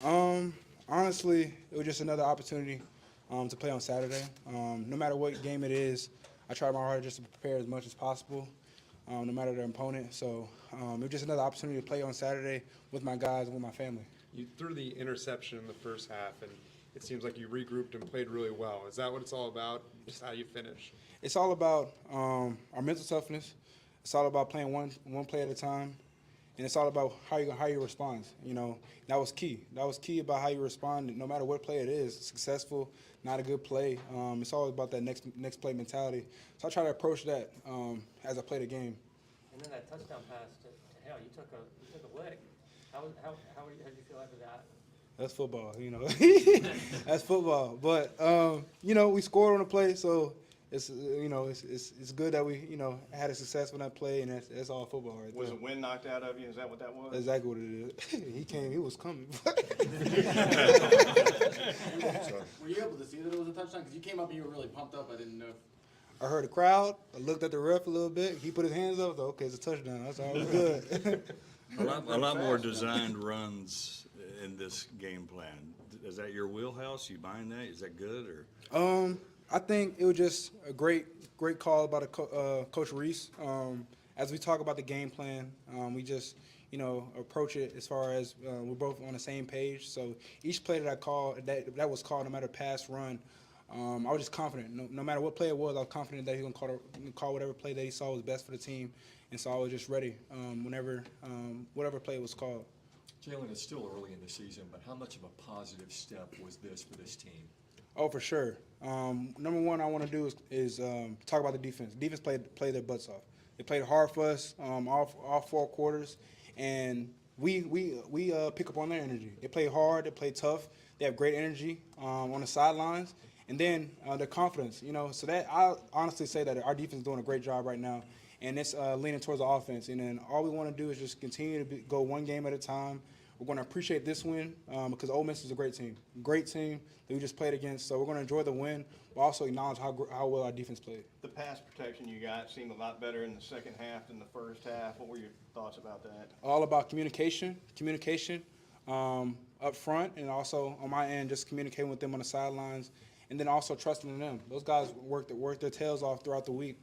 Um, Honestly, it was just another opportunity to play on Saturday. No matter what game it is, I try my hardest just to prepare as much as possible, no matter the opponent. So it was just another opportunity to play on Saturday with my guys and with my family. You threw the interception in the first half, and it seems like you regrouped and played really well. Is that what it's all about? Just how you finish? It's all about our mental toughness. It's all about playing one play at a time, and it's all about how you respond. You know, that was key. That was key about how you respond. No matter what play it is, successful, not a good play. It's all about that next play mentality. So I try to approach that as I play the game. And then that touchdown pass to Hale, you took a leg. How did you feel after that? That's football, you know. That's football. But you know, we scored on the play, so it's it's good that we had a success on that play, and that's all football right there. Was the wind knocked out of you? Is that what that was? Exactly what it is. He came. He was coming. Were you able to see that it was a touchdown? Because you came up and you were really pumped up. I didn't know. I heard the crowd. I looked at the ref a little bit. He put his hands up. I was like, okay, it's a touchdown. That's all. It was good. A lot more designed runs in this game plan. Is that your wheelhouse? You buying that? Is that good or? I think it was just a great call by Coach Reese. As we talk about the game plan, we just approach it as far as we're both on the same page. So each play that I called, that was called, no matter pass, run, I was just confident. No matter what play it was, I was confident that he was going to call whatever play that he saw was best for the team. And so I was just ready whatever play was called. Jalen, it's still early in the season, but how much of a positive step was this for this team? Oh, for sure. Number one I want to do is talk about the defense. Defense played their butts off. They played hard for us all 4 quarters, and we pick up on their energy. They play hard. They play tough. They have great energy on the sidelines, and then their confidence. So that I honestly say that our defense is doing a great job right now, and it's leaning towards the offense. And then all we want to do is just continue to go one game at a time. We're going to appreciate this win because Ole Miss is a great team that we just played against. So we're going to enjoy the win, but also acknowledge how well our defense played. The pass protection you got seemed a lot better in the second half than the first half. What were your thoughts about that? All about communication up front, and also on my end, just communicating with them on the sidelines, and then also trusting in them. Those guys work their tails off throughout the week,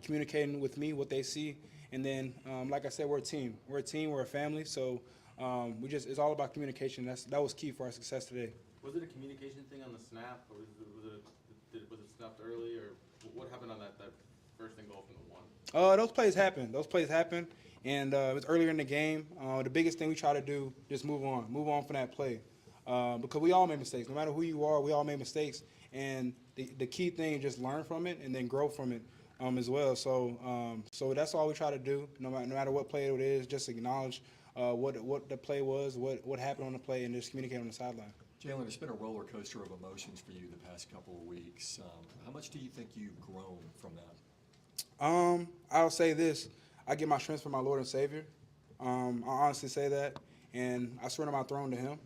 communicating with me what they see, and then like I said, we're a team. We're a team. We're a family. So. It's all about communication. That was key for our success today. Was it a communication thing on the snap, or was it snapped early, or what happened on that first and goal from the one? Those plays happen, and it was earlier in the game. The biggest thing we try to do just move on from that play, because we all make mistakes. No matter who you are, we all make mistakes, and the key thing is just learn from it and then grow from it as well. So that's all we try to do. No matter what play it is, just acknowledge what the play was, what happened on the play, and just communicate on the sideline. Jalen, it's been a roller coaster of emotions for you the past couple of weeks. How much do you think you've grown from that? I'll say this. I get my strength from my Lord and Savior. I honestly say that, and I surrender my throne to Him,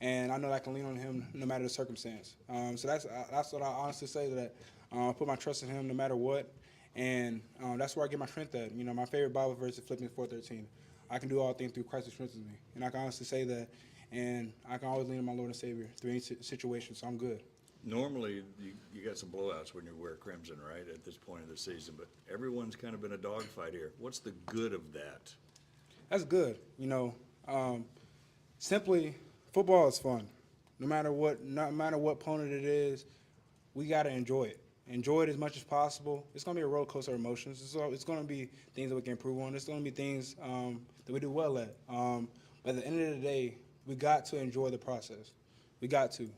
and I know that I can lean on Him no matter the circumstance. So that's what I honestly say, that I put my trust in Him no matter what, and that's where I get my strength at. My favorite Bible verse is Philippians 4:13. I can do all things through Christ who strengthens me. And I can honestly say that, and I can always lean on my Lord and Savior through any situation, so I'm good. Normally, you got some blowouts when you wear crimson, right, at this point of the season, but everyone's kind of been a dogfight here. What's the good of that? That's good. Simply, football is fun. No matter what opponent it is, we got to enjoy it. Enjoy it as much as possible. It's going to be a roller coaster of emotions. It's going to be things that we can improve on. It's going to be things that we do well at. But at the end of the day, we got to enjoy the process. We got to.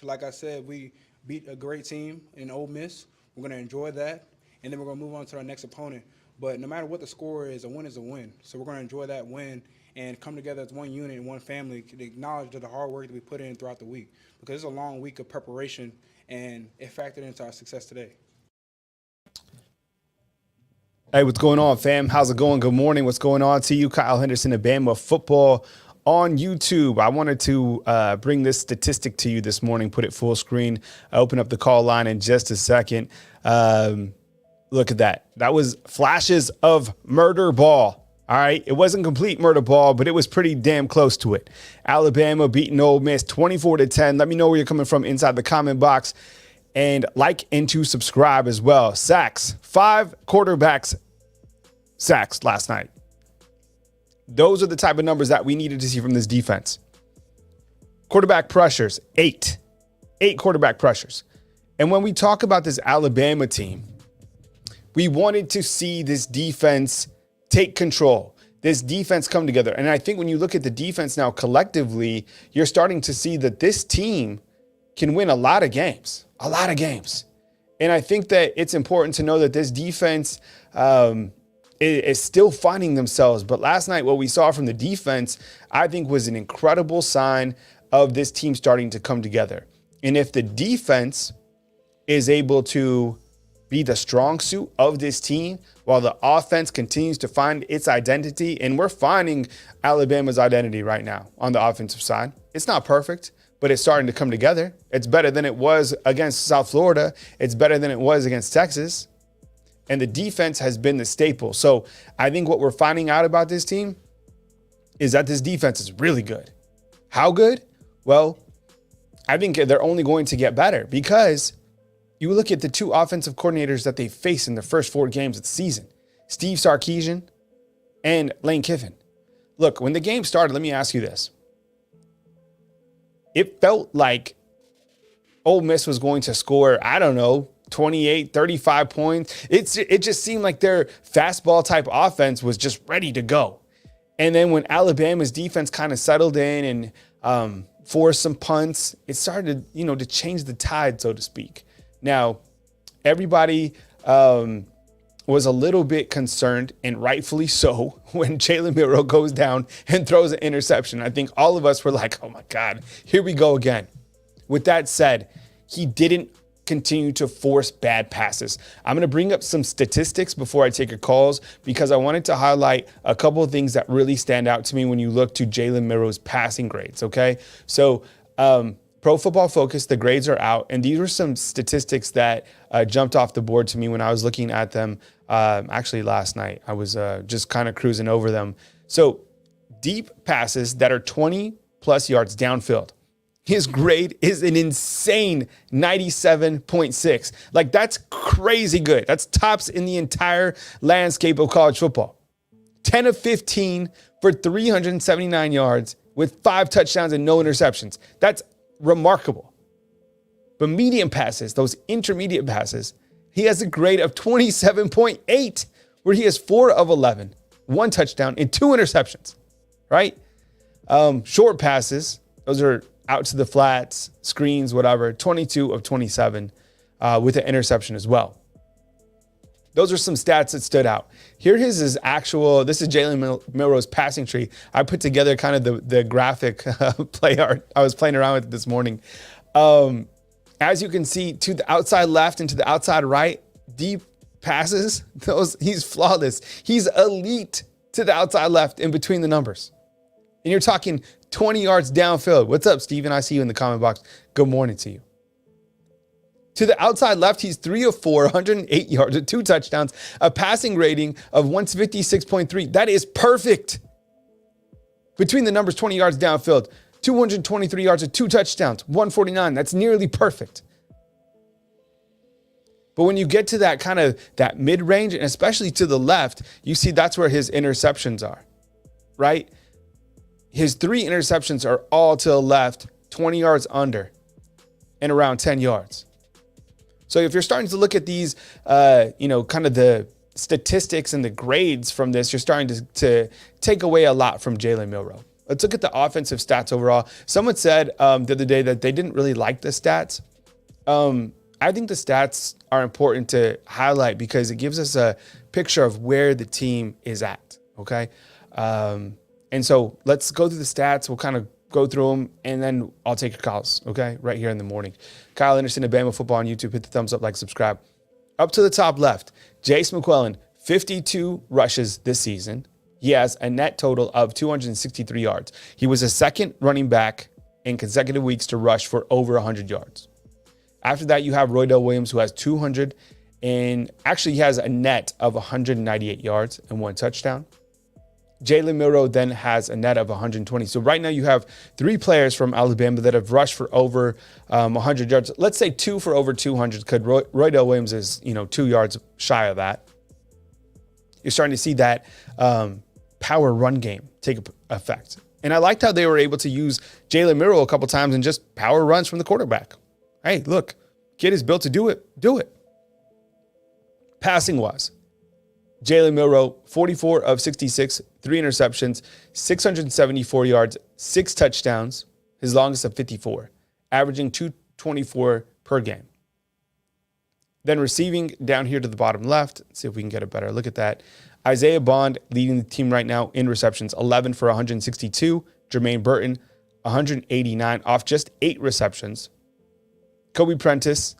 Like I said, we beat a great team in Ole Miss. We're going to enjoy that, and then we're going to move on to our next opponent. But no matter what the score is a win is a win. So we're going to enjoy that win and come together as one unit and one family to acknowledge the hard work that we put in throughout the week, because it's a long week of preparation, and it factored into our success today. Hey, what's going on, fam? How's it going? Good morning. What's going on to you? Kyle Henderson of BAMA Football on YouTube. I wanted to bring this statistic to you this morning, put it full screen, open up the call line in just a second. Look at that. That was flashes of murder ball. All right. It wasn't complete murder ball, but it was pretty damn close to it. Alabama beating Ole Miss 24-10. Let me know where you're coming from inside the comment box. And like and to subscribe as well. Sacks. 5 quarterbacks sacks last night. Those are the type of numbers that we needed to see from this defense. Quarterback pressures, 8. 8 quarterback pressures. And when we talk about this Alabama team, we wanted to see this defense take control, this defense come together. And I think when you look at the defense now collectively, you're starting to see that this team can win a lot of games. And I think that it's important to know that this defense is still finding themselves. But last night, what we saw from the defense, I think was an incredible sign of this team starting to come together. And if the defense is able to be the strong suit of this team while the offense continues to find its identity, and we're finding Alabama's identity right now on the offensive side. It's not perfect, but it's starting to come together. It's better than it was against South Florida. It's better than it was against Texas. And the defense has been the staple. So I think what we're finding out about this team is that this defense is really good. How good? Well, I think they're only going to get better because you look at the 2 offensive coordinators that they faced in the first 4 games of the season, Steve Sarkisian and Lane Kiffin. Look, when the game started, let me ask you this. It felt like Ole Miss was going to score, 28, 35 points. It just seemed like their fastball type offense was just ready to go. And then when Alabama's defense kind of settled in and forced some punts, it started, to change the tide, so to speak. Now, everybody was a little bit concerned, and rightfully so, when Jalen Milroe goes down and throws an interception. I think all of us were like, oh my God, here we go again. With that said, he didn't continue to force bad passes. I'm going to bring up some statistics before I take your calls because I wanted to highlight a couple of things that really stand out to me when you look to Jalen Milroe's passing grades, okay? So, Pro Football Focus, the grades are out, and these were some statistics that jumped off the board to me when I was looking at them actually last night. I was just kind of cruising over them. So deep passes that are 20-plus yards downfield. His grade is an insane 97.6. Like, that's crazy good. That's tops in the entire landscape of college football. 10 of 15 for 379 yards with 5 touchdowns and no interceptions. That's remarkable. But medium passes, those intermediate passes, he has a grade of 27.8, where he has 4 of 11, 1 touchdown and 2 interceptions, right? Short passes, those are out to the flats, screens, whatever, 22 of 27 with an interception as well. Those are some stats that stood out. Here is his actual, this is Jalen Milroe's passing tree. I put together kind of the graphic play art. I was playing around with it this morning. As you can see, to the outside left and to the outside right, deep passes, he's flawless. He's elite to the outside left in between the numbers. And you're talking 20 yards downfield. What's up, Steven? I see you in the comment box. Good morning to you. To the outside left, he's 3 of 4, 108 yards with 2 touchdowns, a passing rating of 156.3. That is perfect. Between the numbers, 20 yards downfield, 223 yards with 2 touchdowns, 149. That's nearly perfect. But when you get to that kind of that mid-range, and especially to the left, you see that's where his interceptions are, right? His 3 interceptions are all to the left, 20 yards under, and around 10 yards. So if you're starting to look at these, kind of the statistics and the grades from this, you're starting to take away a lot from Jalen Milroe. Let's look at the offensive stats overall. Someone said the other day that they didn't really like the stats. I think the stats are important to highlight because it gives us a picture of where the team is at, okay? And so let's go through the stats. We'll kind of go through them, and then I'll take your calls, okay, right here in the morning. Kyle Henderson at BAMA Football on YouTube. Hit the thumbs up, like, subscribe. Up to the top left, Jace McClellan, 52 rushes this season. He has a net total of 263 yards. He was a second running back in consecutive weeks to rush for over 100 yards. After that, you have Roydell Williams, who has 200, and actually he has a net of 198 yards and 1 touchdown. Jalen Milroe then has a net of 120. So right now you have 3 players from Alabama that have rushed for over 100 yards. Let's say 2 for over 200 because Roydell Williams is 2 yards shy of that. You're starting to see that power run game take effect. And I liked how they were able to use Jalen Milroe a couple times and just power runs from the quarterback. Hey, look, kid is built to do it. Do it. Passing wise, Jalen Milroe, 44 of 66, 3 interceptions, 674 yards, 6 touchdowns, his longest of 54, averaging 224 per game. Then receiving down here to the bottom left, let's see if we can get a better look at that. Isaiah Bond leading the team right now in receptions, 11 for 162. Jermaine Burton, 189 off just 8 receptions. Kobe Prentice,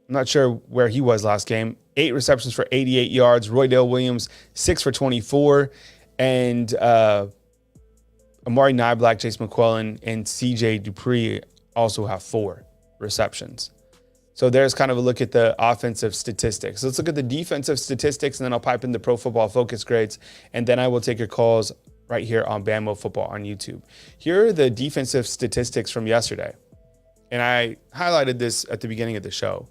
I'm not sure where he was last game. 8 receptions for 88 yards. Roydell Williams, 6 for 24. And Amari Nyblack, Chase McClellan, and CJ Dupree also have 4 receptions. So there's kind of a look at the offensive statistics. Let's look at the defensive statistics, and then I'll pipe in the Pro Football Focus grades, and then I will take your calls right here on Bama Football on YouTube. Here are the defensive statistics from yesterday. And I highlighted this at the beginning of the show.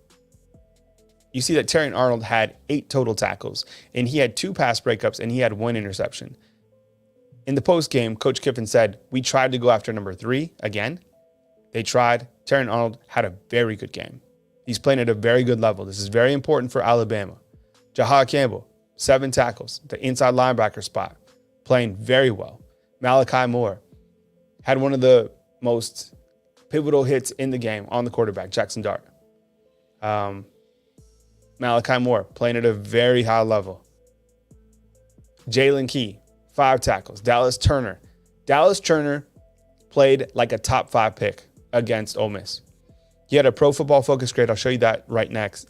You see that Terrion Arnold had 8 total tackles, and he had 2 pass breakups, and he had 1 interception. In the post game, Coach Kiffin said, we tried to go after number 3 again. They tried. Terrion Arnold had a very good game. He's playing at a very good level. This is very important for Alabama. Jahad Campbell, 7 tackles, the inside linebacker spot, playing very well. Malachi Moore had one of the most pivotal hits in the game on the quarterback, Jackson Dart. Malachi Moore playing at a very high level. Jalen Key, 5 tackles. Dallas Turner played like a top 5 pick against Ole Miss. He had a Pro Football Focus grade, I'll show you that right next,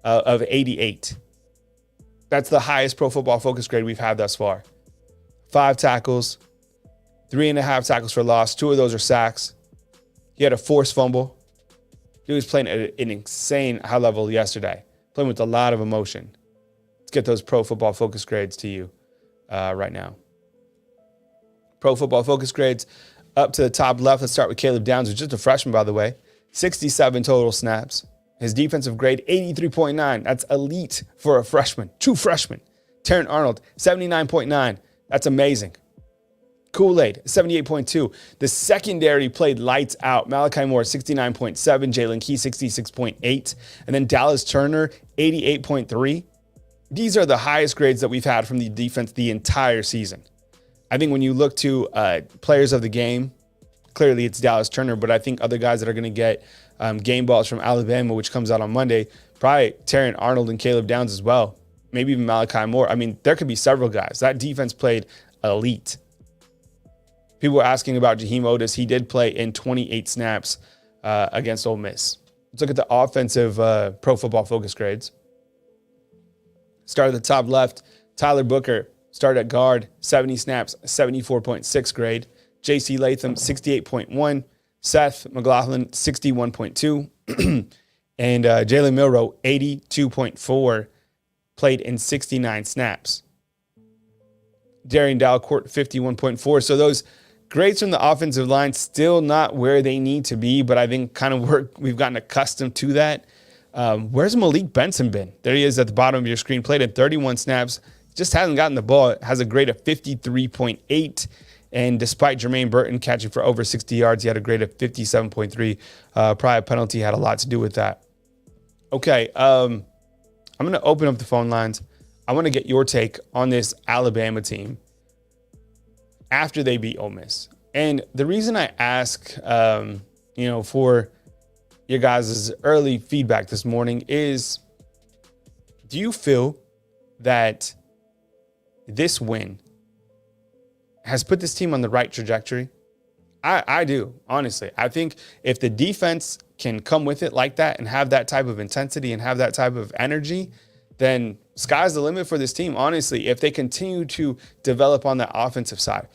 of 88. That's the highest Pro Football Focus grade we've had thus far. 5 tackles, 3.5 tackles for loss. 2 of those are sacks. He had a forced fumble. He was playing at an insane high level yesterday, playing with a lot of emotion. Let's get those Pro Football Focus grades to you right now. Pro Football Focus grades up to the top left. Let's start with Caleb Downs, who's just a freshman, by the way. 67 total snaps. His defensive grade, 83.9. That's elite for a freshman. 2 freshmen. Terrion Arnold, 79.9. That's amazing. Kool-Aid, 78.2. The secondary played lights out. Malachi Moore, 69.7. Jalen Key, 66.8. And then Dallas Turner, 88.3. These are the highest grades that we've had from the defense the entire season. I think when you look to players of the game, clearly it's Dallas Turner, but I think other guys that are going to get game balls from Alabama, which comes out on Monday, probably Terrion Arnold and Caleb Downs as well. Maybe even Malachi Moore. I mean, there could be several guys. That defense played elite. People were asking about Jaheim Otis. He did play in 28 snaps against Ole Miss. Let's look at the offensive Pro Football Focus grades. Start at the top left. Tyler Booker started at guard, 70 snaps, 74.6 grade. J.C. Latham, 68.1. Seth McLaughlin, 61.2. And Jalen Milroe, 82.4, played in 69 snaps. Darian Dalcourt, 51.4. So those grades from the offensive line still not where they need to be, but I think kind of we've gotten accustomed to that. Where's Malik Benson been? There he is at the bottom of your screen. Played in 31 snaps. Just hasn't gotten the ball. Has a grade of 53.8. And despite Jermaine Burton catching for over 60 yards, he had a grade of 57.3. Probably a penalty had a lot to do with that. Okay, I'm going to open up the phone lines. I want to get your take on this Alabama team after they beat Ole Miss. And the reason I ask, for your guys' early feedback this morning is, do you feel that this win has put this team on the right trajectory? I do, honestly. I think if the defense can come with it like that and have that type of intensity and have that type of energy, then sky's the limit for this team, honestly, if they continue to develop on the offensive side.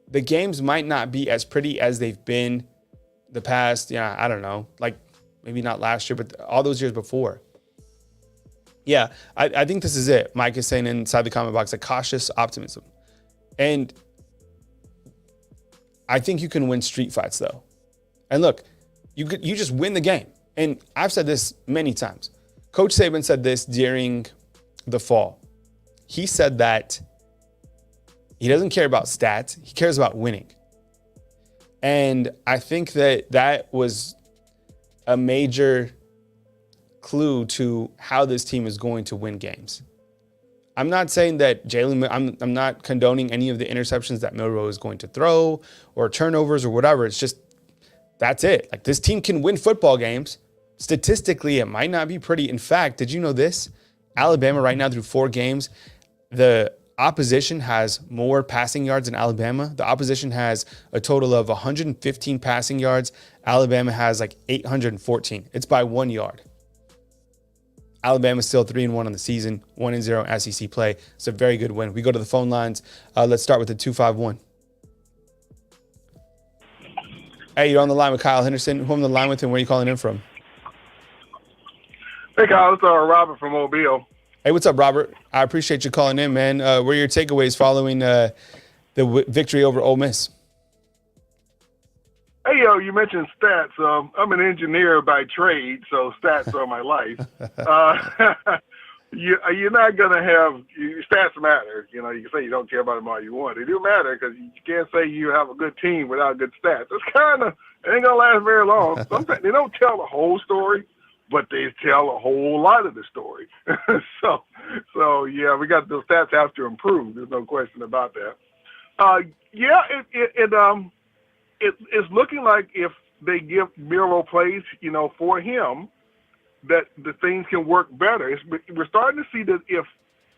The games might not be as pretty as they've been the past, I don't know, like maybe not last year, but all those years before. Yeah, I think this is it. Mike is saying inside the comment box, a cautious optimism. And I think you can win street fights though. And look, you just win the game. And I've said this many times. Coach Saban said this during the fall. He said that he doesn't care about stats. He cares about winning. And I think that was a major clue to how this team is going to win games. I'm not saying that I'm not condoning any of the interceptions that Milroe is going to throw or turnovers or whatever. It's just, that's it. Like, this team can win football games. Statistically, it might not be pretty. In fact, did you know this? Alabama right now through 4 games, the opposition has more passing yards than Alabama. The opposition has a total of 115 passing yards. Alabama has like 814. It's by 1 yard. Alabama's still 3-1 on the season, 1-0 SEC play. It's a very good win. We go to the phone lines. Let's start with the 251. Hey, you're on the line with Kyle Henderson. Who on the line with and where are you calling in from? Hey, Kyle, it's Robert from Mobile. Hey, what's up, Robert? I appreciate you calling in, man. What are your takeaways following the victory over Ole Miss? Hey, you mentioned stats. I'm an engineer by trade, so stats are my life. You're not going to have stats matter. You can say you don't care about them all you want. They do matter because you can't say you have a good team without good stats. It's it ain't going to last very long. Sometimes they don't tell the whole story, but they tell a whole lot of the story. so yeah, we got those stats have to improve. There's no question about that. It's looking like if they give Miro plays, for him, that the things can work better. We're starting to see that if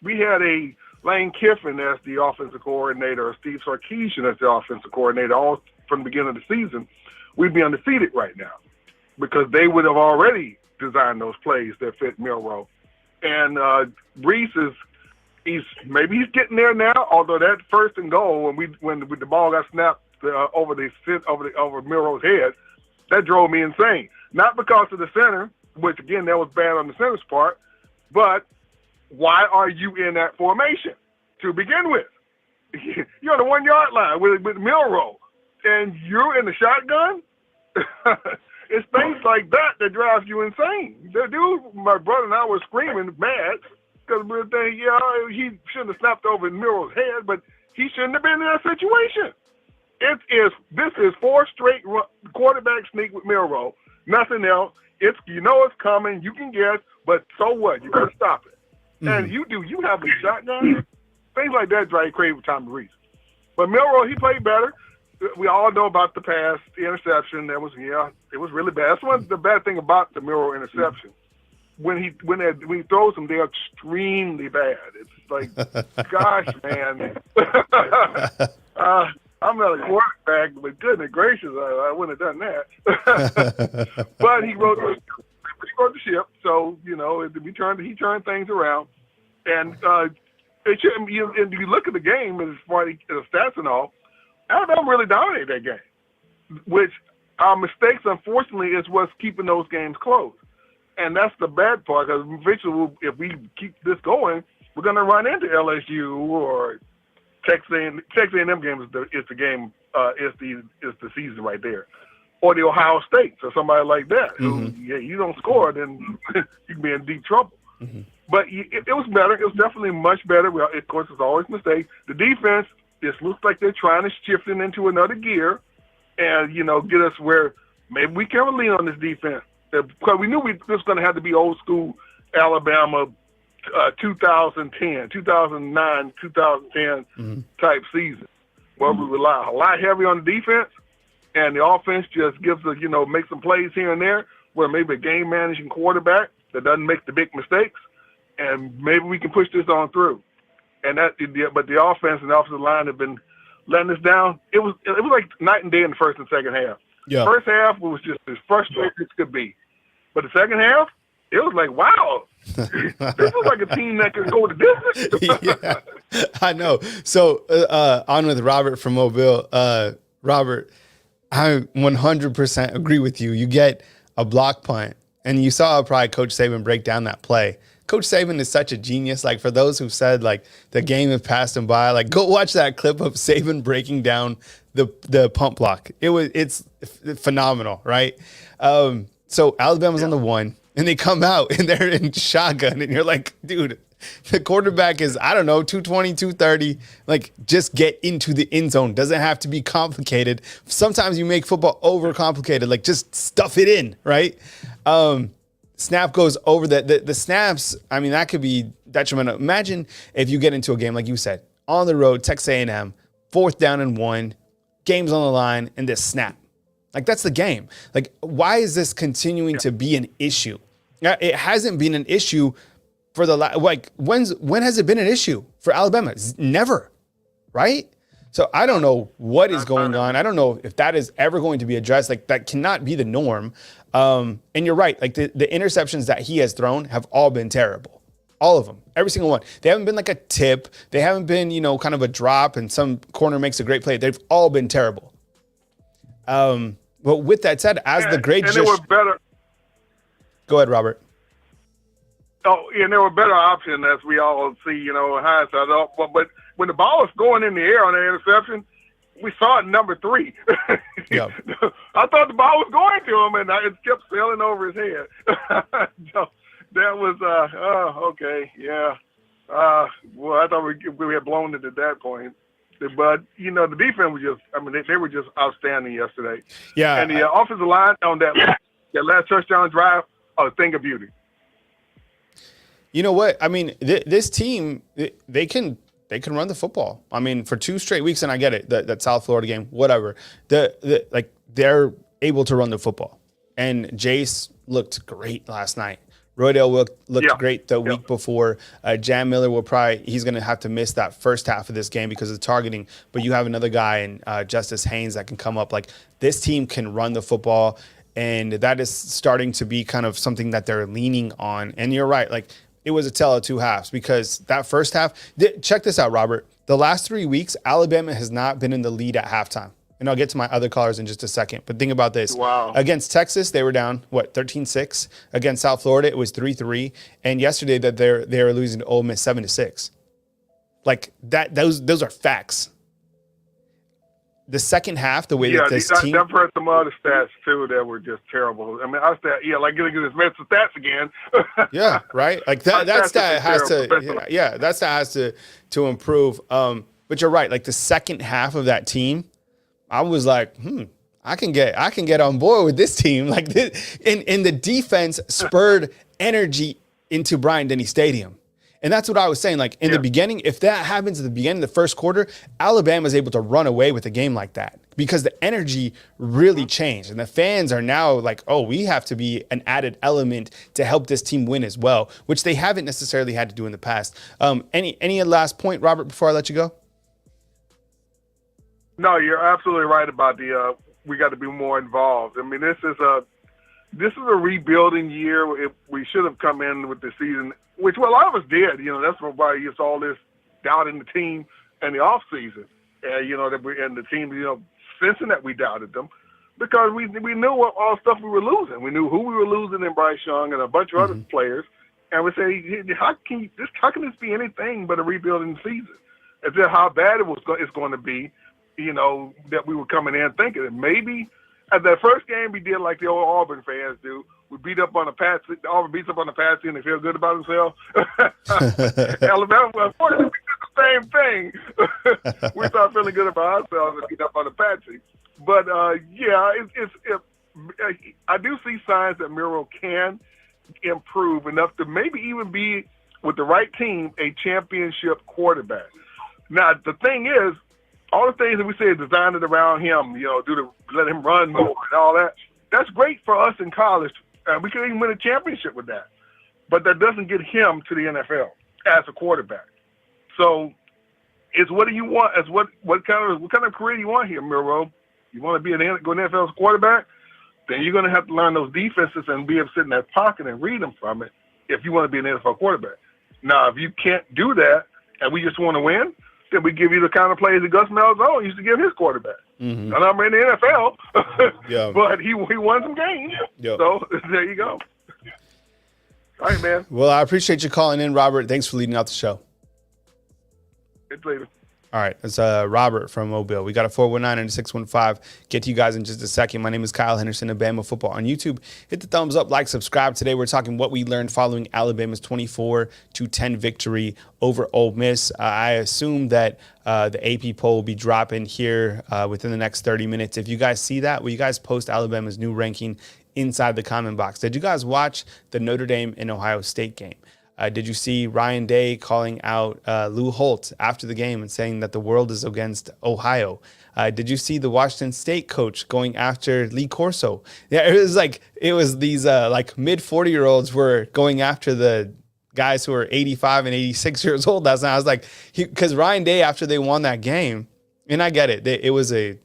we had a Lane Kiffin as the offensive coordinator or Steve Sarkisian as the offensive coordinator all from the beginning of the season, we'd be undefeated right now because they would have already designed those plays that fit Milroe. And Reese he's getting there now, although that first and goal when the ball got snapped over Milroe's head, that drove me insane. Not because of the center, which again that was bad on the center's part, but why are you in that formation to begin with? You're on the 1 yard line with Milroe, and you're in the shotgun. It's things like that drives you insane. The dude, my brother and I were screaming mad because we were thinking, he shouldn't have snapped over Milroe's head, but he shouldn't have been in that situation. This is 4 straight quarterback sneak with Milroe. Nothing else. It's coming. You can guess, but so what? You got to stop it. Mm-hmm. And you have a shotgun. Things like that drive you crazy with Tommy Reese. But Milroe, he played better. We all know about the pass, the interception. It was really bad. That's one the bad thing about the Milroe interception. When he throws them, they're extremely bad. It's like, gosh, man. I'm not a quarterback, but goodness gracious, I wouldn't have done that. But he wrote the ship, so he turned things around, and you look at the game as far as the stats and all. Alabama really dominated that game, which our mistakes, unfortunately, is what's keeping those games close, and that's the bad part. Because eventually, if we keep this going, we're going to run into LSU or Texas A&M game is the game is the season right there, or the Ohio State or somebody like that. Mm-hmm. Who, you don't score, then you can be in deep trouble. Mm-hmm. But it was better. It was definitely much better. Well, of course, there's always mistakes. The defense, it looks like they're trying to shift it into another gear, and get us where maybe we can lean on this defense because we knew this was going to have to be old school Alabama. 2010, 2009, 2010 type season where we rely a lot heavy on the defense and the offense just gives us, make some plays here and there where maybe a game managing quarterback that doesn't make the big mistakes and maybe we can push this on through. And but the offense and the offensive line have been letting us down. It was like night and day in the first and second half. Yeah. First half was just as frustrating as could be. But the second half, it was like, wow, this is like a team that can go the distance. Yeah, I know. So on with Robert from Mobile. Robert, I 100% agree with you. You get a block punt, and you saw probably Coach Saban break down that play. Coach Saban is such a genius. Like, for those who said like the game had passed him by, like, go watch that clip of Saban breaking down the pump block. It's phenomenal, right? So Alabama's on the 1, and they come out and they're in shotgun, and you're like, dude, the quarterback is, I don't know, 220, 230. Like, just get into the end zone. Doesn't have to be complicated. Sometimes you make football overcomplicated. Like, just stuff it in, right? Snap goes over the snaps. I mean, that could be detrimental. Imagine if you get into a game, like you said, on the road, Texas A&M, 4th down and 1, game's on the line, and this snap. Like, that's the game. Like, why is this continuing to be an issue? It hasn't been an issue for when has it been an issue for Alabama? Never, right? So I don't know what is going on. I don't know if that is ever going to be addressed. Like, that cannot be the norm. And you're right. Like, the interceptions that he has thrown have all been terrible. All of them. Every single one. They haven't been like a tip. They haven't been, kind of a drop and some corner makes a great play. They've all been terrible. But with that said, as the great and they were better. Go ahead, Robert. Oh, and there were better options, as we all see, in hindsight. But when the ball was going in the air on the interception, we saw it number 3. Yeah. I thought the ball was going to him, and it kept sailing over his head. So that was, okay, yeah. Well, I thought we had blown it at that point. But, the defense was just, they were just outstanding yesterday. Yeah. And the offensive line on that last touchdown drive, a thing of beauty. You know what? I mean, this team, they can run the football. I mean, for 2 straight weeks, and I get it, that South Florida game, whatever. They're able to run the football. And Jace looked great last night. Roydell looked great the week before. Jam Miller he's going to have to miss that first half of this game because of targeting. But you have another guy in Justice Haynes that can come up. Like, this team can run the football, and that is starting to be kind of something that they're leaning on. And you're right. Like, it was a tale of 2 halves because that first half, check this out, Robert. The last 3 weeks, Alabama has not been in the lead at halftime. And I'll get to my other callers in just a second. But think about this. Wow. Against Texas, they were down, 13-6. Against South Florida, it was 3-3. And yesterday that they were losing to Ole Miss 7-6. Like, those are facts. The second half, the way that this team... I've heard some other stats, too, that were just terrible. I mean, like, getting his mental stats again. Yeah, right? Like, that stat has to... that stat has to improve. But you're right. Like, the second half of that team, I was like, I can get on board with this team. Like, this, and the defense spurred energy into Bryant-Denny Stadium. And that's what I was saying. Like, in the beginning, if that happens at the beginning of the first quarter, Alabama's able to run away with a game like that because the energy really changed. And the fans are now like, oh, we have to be an added element to help this team win as well, which they haven't necessarily had to do in the past. Any last point, Robert, before I let you go? No, you're absolutely right about we got to be more involved. I mean, this is a rebuilding year. We should have come in with the season, which a lot of us did. That's why you saw all this doubt in the team in the off season. And the team, sensing that we doubted them because we knew what all stuff we were losing. We knew who we were losing in Bryce Young and a bunch of other players. And we say, how can this be anything but a rebuilding season? As if how bad it's going to be. That we were coming in thinking. And maybe at that first game, we did like the old Auburn fans do. We beat up on the Patsy. Auburn beats up on the Patsy, and they feel good about themselves. Alabama, unfortunately, we did the same thing. We start feeling good about ourselves and beat up on the Patsy. But, I do see signs that Miro can improve enough to maybe even be, with the right team, a championship quarterback. Now, the thing is, all the things that we say is designed it around him, let him run more and all that. That's great for us in college. We could even win a championship with that. But that doesn't get him to the NFL as a quarterback. So it's what do you want? As what kind of career do you want here, Miro? You want to be go NFL as a quarterback? Then you're going to have to learn those defenses and be able to sit in that pocket and read them from it if you want to be an NFL quarterback. Now, if you can't do that and we just want to win, then we give you the kind of plays that Gus Malzahn used to give his quarterback. And I'm in the NFL, but he won some games. So there you go. All right, man. Well, I appreciate you calling in, Robert. Thanks for leading out the show. It's later. All right, it's Robert from Mobile. We got a 419 and a 615. Get to you guys in just a second. My name is Kyle Henderson of BAMA Football on YouTube. Hit the thumbs up, like, subscribe. Today we're talking what we learned following Alabama's 24-10 victory over Ole Miss. I assume that the AP poll will be dropping here within the next 30 minutes. If you guys see that, will you guys post Alabama's new ranking inside the comment box? Did you guys watch the Notre Dame and Ohio State game? Did you see Ryan Day calling out Lou Holtz after the game and saying that the world is against Ohio? Did you see the Washington State coach going after Lee Corso? Yeah, it was these like mid 40-year-olds were going after the guys who are 85 and 86 years old last night. I was like, because Ryan Day, after they won that game, and I get it, it was a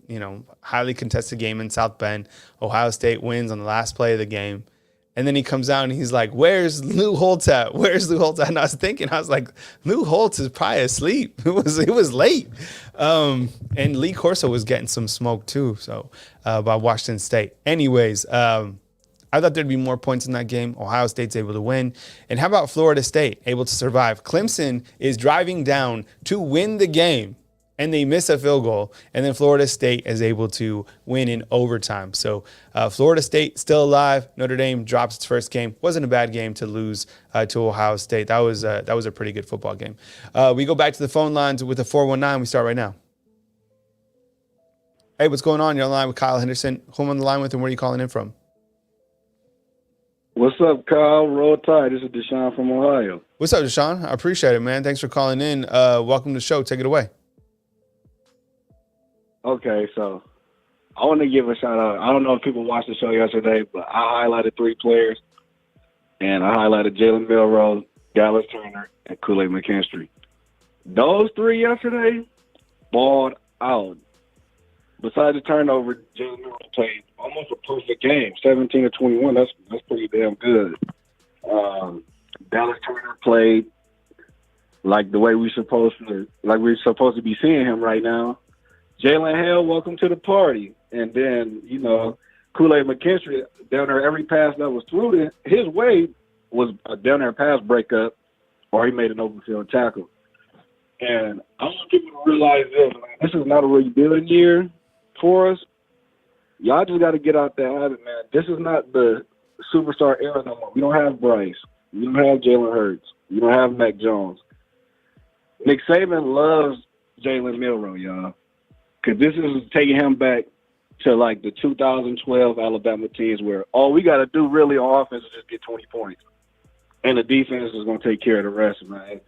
highly contested game in South Bend. Ohio State wins on the last play of the game. And then he comes out and he's like, where's Lou Holtz at? Where's Lou Holtz at? And I was like, Lou Holtz is probably asleep. It was late. And Lee Corso was getting some smoke too, so by Washington State. Anyways, I thought there'd be more points in that game. Ohio State's able to win. And how about Florida State able to survive? Clemson is driving down to win the game, and they miss a field goal, and then Florida State is able to win in overtime. So Florida State still alive. Notre Dame drops its first game. Wasn't a bad game to lose to Ohio State. That was a pretty good football game. We go back to the phone lines with the 419. We start right now. Hey, what's going on? You're on the line with Kyle Henderson. Who am I on the line with, and where are you calling in from? What's up, Kyle? Roll Tide. This is Deshaun from Ohio. What's up, Deshaun? I appreciate it, man. Thanks for calling in. Welcome to the show. Take it away. Okay, so I want to give a shout out. I don't know if people watched the show yesterday, but I highlighted 3 players, and I highlighted Jalen Milroe, Dallas Turner, and Kool-Aid McKinstry. Those 3 yesterday balled out. Besides the turnover, Jalen Milroe played almost a perfect game, 17 to 21. That's pretty damn good. Dallas Turner played like the way we're supposed to be seeing him right now. Jalen Hale, welcome to the party. And then, Kool-Aid McKinstry, down there, every pass that was through his way was a down there pass breakup, or he made an open field tackle. And I want people to realize this, man. This is not a rebuilding year for us. Y'all just got to get out there habit, man. This is not the superstar era no more. We don't have Bryce. We don't have Jalen Hurts. We don't have Mac Jones. Nick Saban loves Jalen Milroe, y'all. Because this is taking him back to like the 2012 Alabama teams where all we got to do really on offense is just get 20 points. And the defense is going to take care of the rest, man.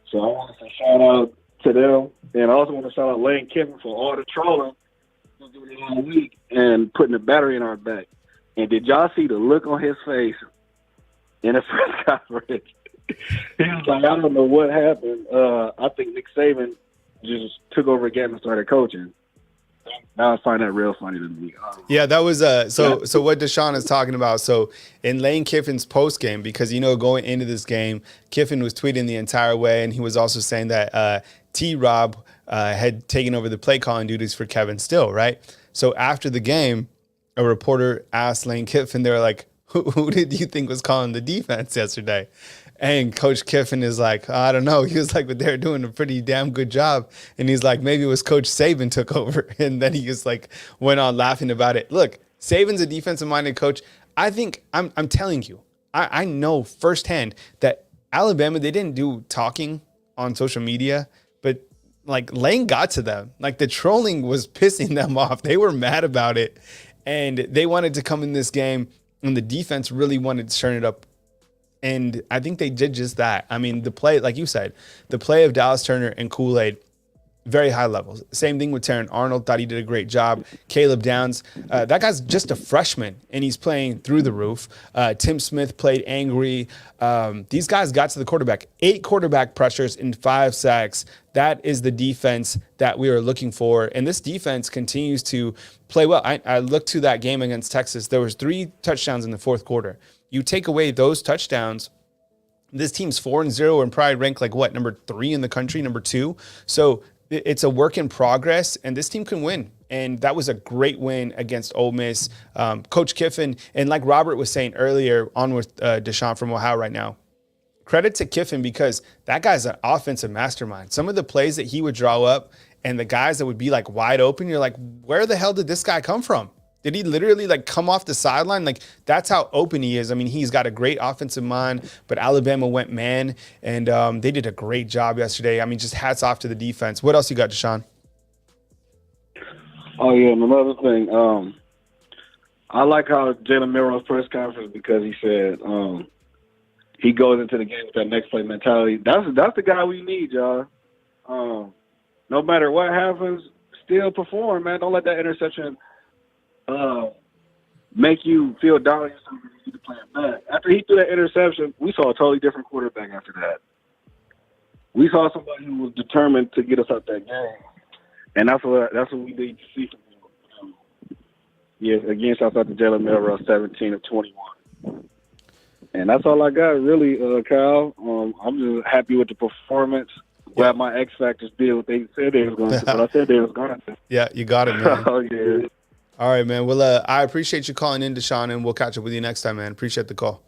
So I want to shout out to them. And I also want to shout out Lane Kiffin for all the trolling all week and putting the battery in our back. And did y'all see the look on his face in the press conference? He was like, I don't know what happened. I think Nick Saban just took over again and started coaching. Now I find that real funny to me. Yeah, that was so what Deshaun is talking about. So in Lane Kiffin's post game, because going into this game, Kiffin was tweeting the entire way, and he was also saying that T-Rob had taken over the play calling duties for Kevin Still, right? So after the game, a reporter asked Lane Kiffin, they were like, who did you think was calling the defense yesterday? And Coach Kiffin is like, I don't know. He was like, but they're doing a pretty damn good job. And he's like, maybe it was Coach Saban took over. And then he just went on laughing about it. Look, Saban's a defensive-minded coach. I think, I'm telling you, I know firsthand that Alabama, they didn't do talking on social media, but Lane got to them. The trolling was pissing them off. They were mad about it. And they wanted to come in this game, and the defense really wanted to turn it up. And I think they did just that. I mean, the play, like you said, the play of Dallas Turner and Kool-Aid, very high levels. Same thing with Terran Arnold. Thought he did a great job. Caleb Downs, that guy's just a freshman, and he's playing through the roof. Tim Smith played angry. These guys got to the quarterback. 8 quarterback pressures and 5 sacks. That is the defense that we are looking for. And this defense continues to play well. I looked to that game against Texas. There was 3 touchdowns in the fourth quarter. You take away those touchdowns, this team's 4-0 and probably ranked number 3 in the country, number 2. So it's a work in progress, and this team can win. And that was a great win against Ole Miss. Coach Kiffin, and like Robert was saying earlier, on with Deshaun from Ohio right now, credit to Kiffin because that guy's an offensive mastermind. Some of the plays that he would draw up and the guys that would be like wide open, you're like, where the hell did this guy come from? Did he literally like come off the sideline? Like, that's how open he is. I mean, he's got a great offensive mind, but Alabama went man, and they did a great job yesterday. I mean, just hats off to the defense. What else you got, Deshaun? Oh, yeah, and another thing, I like how Jalen Milroe's press conference, because he said he goes into the game with that next play mentality. That's the guy we need, y'all. No matter what happens, still perform, man. Don't let that interception make you feel down on yourself and you need to play it back. After he threw that interception, we saw a totally different quarterback after that. We saw somebody who was determined to get us out that game. And that's what we need to see from him. Yes, again, shout out to Jalen Milroe, 17 of 21. And that's all I got, really, Kyle. I'm just happy with the performance. Glad my X Factors did what they said they was going to, but I said they was going to. Yeah, you got it, man. Oh, yeah. All right, man. Well, I appreciate you calling in, Deshaun, and we'll catch up with you next time, man. Appreciate the call.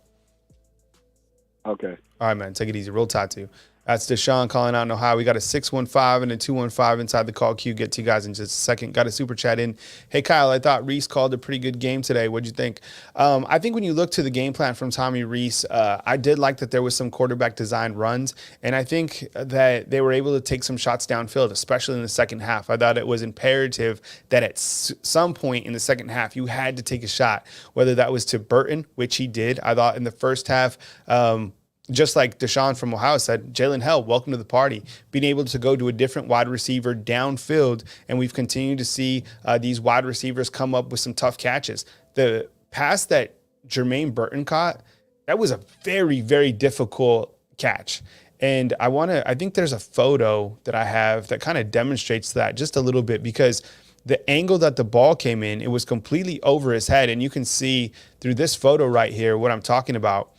Okay. All right, man. Take it easy. Roll Tide to you. That's Deshaun calling out in Ohio. We got a 615 and a 215 inside the call queue. Get to you guys in just a second. Got a super chat in. Hey, Kyle, I thought Reese called a pretty good game today. What'd you think? I think when you look to the game plan from Tommy Reese, I did like that there was some quarterback design runs, and I think that they were able to take some shots downfield, especially in the second half. I thought it was imperative that at some point in the second half, you had to take a shot, whether that was to Burton, which he did. I thought in the first half, just like Deshaun from Ohio said, Jalen Hell, welcome to the party. Being able to go to a different wide receiver downfield, and we've continued to see these wide receivers come up with some tough catches. The pass that Jermaine Burton caught, that was a very, very difficult catch. And I think there's a photo that I have that kind of demonstrates that just a little bit, because the angle that the ball came in, it was completely over his head. And you can see through this photo right here what I'm talking about.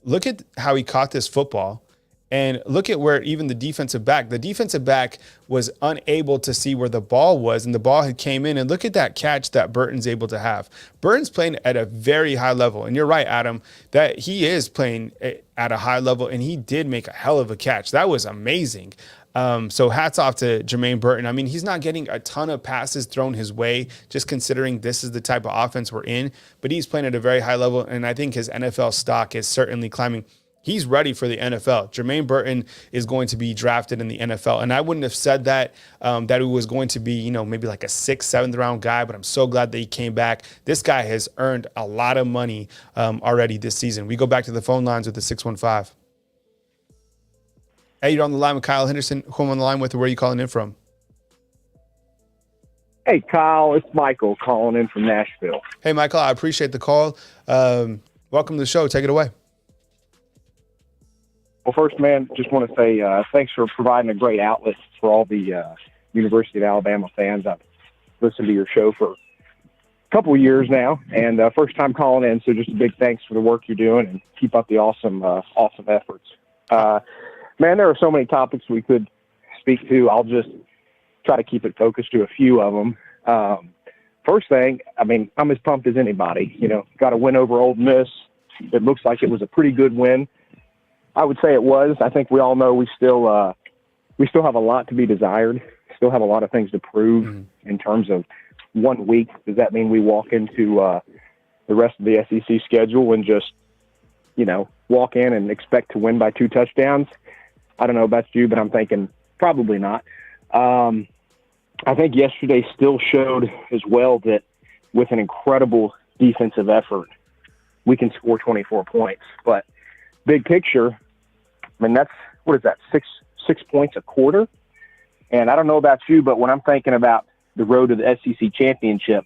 Look at how he caught this football, and look at where even the defensive back was unable to see where the ball was, and the ball had came in. And look at that catch that Burton's able to have. Burton's playing at a very high level, and you're right, Adam, that he is playing at a high level, and he did make a hell of a catch. That was amazing. So hats off to Jermaine Burton. I mean, he's not getting a ton of passes thrown his way, just considering this is the type of offense we're in, but he's playing at a very high level, and I think his NFL stock is certainly climbing. He's ready for the NFL. Jermaine Burton is going to be drafted in the NFL, and I wouldn't have said that he was going to be, maybe like a 6th, 7th round guy, but I'm so glad that he came back. This guy has earned a lot of money already this season. We go back to the phone lines with the 615. Hey, you're on the line with Kyle Henderson. Who I'm on the line with, or where are you calling in from? Hey, Kyle, it's Michael calling in from Nashville. Hey, Michael, I appreciate the call. Welcome to the show. Take it away. Well, first, man, just want to say thanks for providing a great outlet for all the University of Alabama fans. I've listened to your show for a couple of years now, and first time calling in, so just a big thanks for the work you're doing, and keep up the awesome efforts. Man, there are so many topics we could speak to. I'll just try to keep it focused to a few of them. First thing, I mean, I'm as pumped as anybody. Got a win over Ole Miss. It looks like it was a pretty good win. I would say it was. I think we all know we still have a lot to be desired. Still have a lot of things to prove in terms of 1 week. Does that mean we walk into the rest of the SEC schedule and just, walk in and expect to win by 2 touchdowns? I don't know about you, but I'm thinking probably not. I think yesterday still showed as well that with an incredible defensive effort, we can score 24 points. But big picture, I mean, what is that, six points a quarter? And I don't know about you, but when I'm thinking about the road to the SEC championship,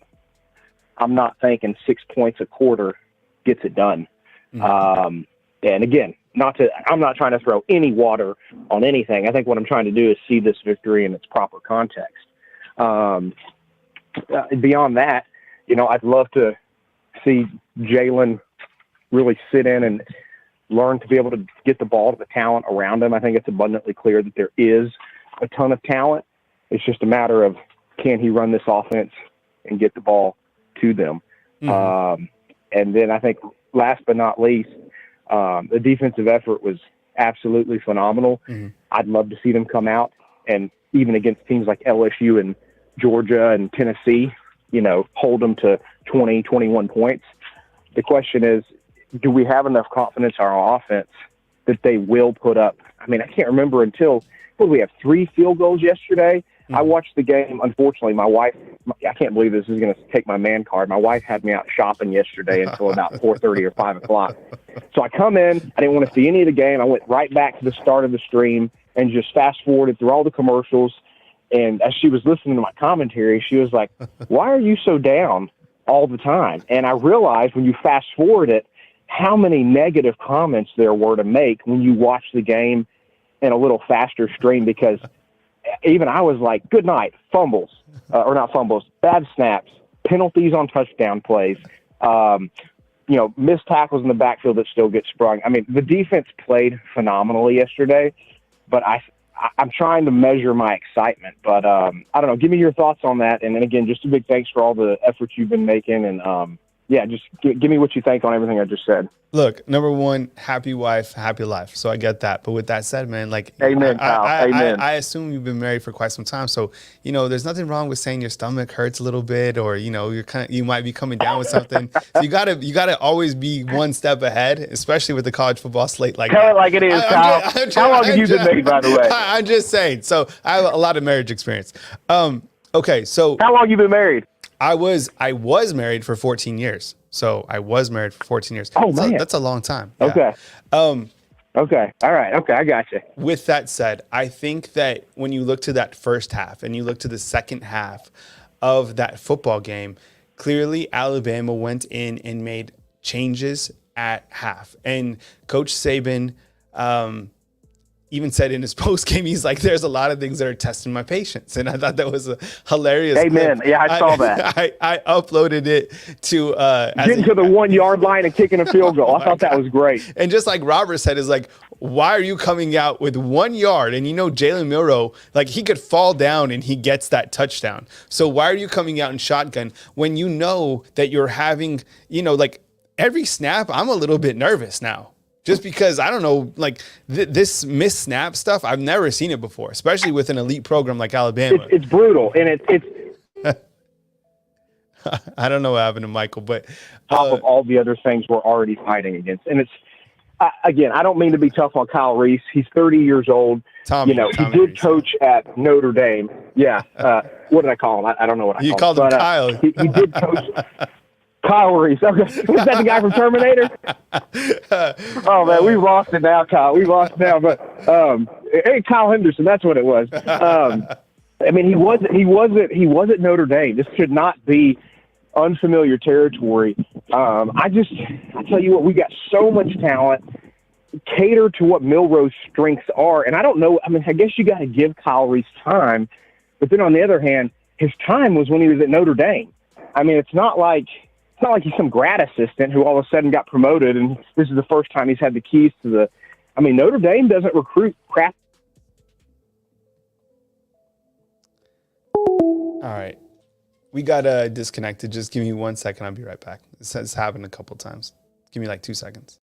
I'm not thinking 6 points a quarter gets it done. And again, I'm not trying to throw any water on anything. I think what I'm trying to do is see this victory in its proper context. Beyond that, I'd love to see Jalen really sit in and learn to be able to get the ball to the talent around him. I think it's abundantly clear that there is a ton of talent. It's just a matter of, can he run this offense and get the ball to them? And then I think last but not least, the defensive effort was absolutely phenomenal. I'd love to see them come out and even against teams like LSU and Georgia and Tennessee, hold them to 20, 21 points. The question is, do we have enough confidence in our offense that they will put up? I mean, I can't remember until, we have 3 field goals yesterday. I watched the game. Unfortunately, my wife, I can't believe this is going to take my man card. My wife had me out shopping yesterday until about 4:30 or 5 o'clock. So I come in. I didn't want to see any of the game. I went right back to the start of the stream and just fast forwarded through all the commercials. And as she was listening to my commentary, she was like, why are you so down all the time? And I realized when you fast forward it, how many negative comments there were to make when you watch the game in a little faster stream, because even I was like, good night, fumbles, or not fumbles, bad snaps, penalties on touchdown plays, missed tackles in the backfield that still get sprung. I mean, the defense played phenomenally yesterday, but I'm trying to measure my excitement. But I don't know. Give me your thoughts on that. And then again, just a big thanks for all the efforts you've been making. And just give me what you think on everything I just said. Look, number one, happy wife, happy life. So I get that. But with that said, man, Amen, Kyle. Amen. I assume you've been married for quite some time. So, there's nothing wrong with saying your stomach hurts a little bit, or, you might be coming down with something. So you gotta always be one step ahead, especially with the college football slate like Tell that. it like it is, Kyle. How long have you been married, by the way? I'm just saying. So I have a lot of marriage experience. Okay, so how long have you been married? I was married for 14 years. So I was married for 14 years. Oh, man. That's a long time. Yeah. Okay. Okay. All right. Okay. I got you. With that said, I think that when you look to that first half and you look to the second half of that football game, clearly Alabama went in and made changes at half. And Coach Saban even said in his post game, he's like, there's a lot of things that are testing my patience. And I thought that was a hilarious Amen. clip. Yeah, I saw that. I uploaded it to getting to the 1 yard line and kicking a field goal. I thought that was great. And just like Robert said, is like, why are you coming out with 1 yard? And Jalen Milroe, he could fall down and he gets that touchdown. So why are you coming out in shotgun when you know that you're having, every snap, I'm a little bit nervous now. Just because, I don't know, this missed snap stuff, I've never seen it before, especially with an elite program like Alabama. It's brutal, and it's I don't know what happened to Michael, but top of all the other things we're already fighting against. And it's, again, I don't mean to be tough on Kyle Reese. He's 30 years old. Tommy he did Reese. coach at Notre Dame. Yeah. What did I call him? I don't know what I you called him. You called him Kyle. He did coach. Kyle Reese. Okay. Was that the guy from Terminator? Oh, man, we lost it now, Kyle. We lost it now. But, hey, Kyle Henderson, that's what it was. I mean, he was at Notre Dame. This should not be unfamiliar territory. I tell you what, we got so much talent. Cater to what Milroe's strengths are. And I don't know, I mean, I guess you got to give Kyle Reese time. But then on the other hand, his time was when he was at Notre Dame. I mean, it's not like he's some grad assistant who all of a sudden got promoted and this is the first time he's had the keys to the. I mean, Notre Dame doesn't recruit crap. All right. We got disconnected. Just give me 1 second. I'll be right back. This has happened a couple times. Give me 2 seconds.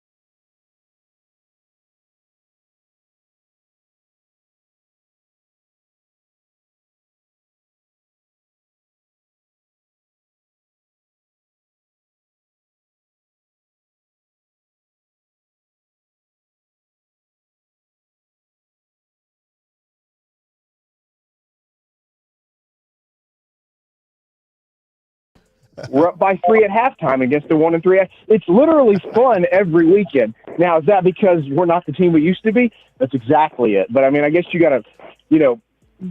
We're up by 3 at halftime against the 1-3. It's literally fun every weekend. Now, is that because we're not the team we used to be? That's exactly it. But I mean, I guess you got to,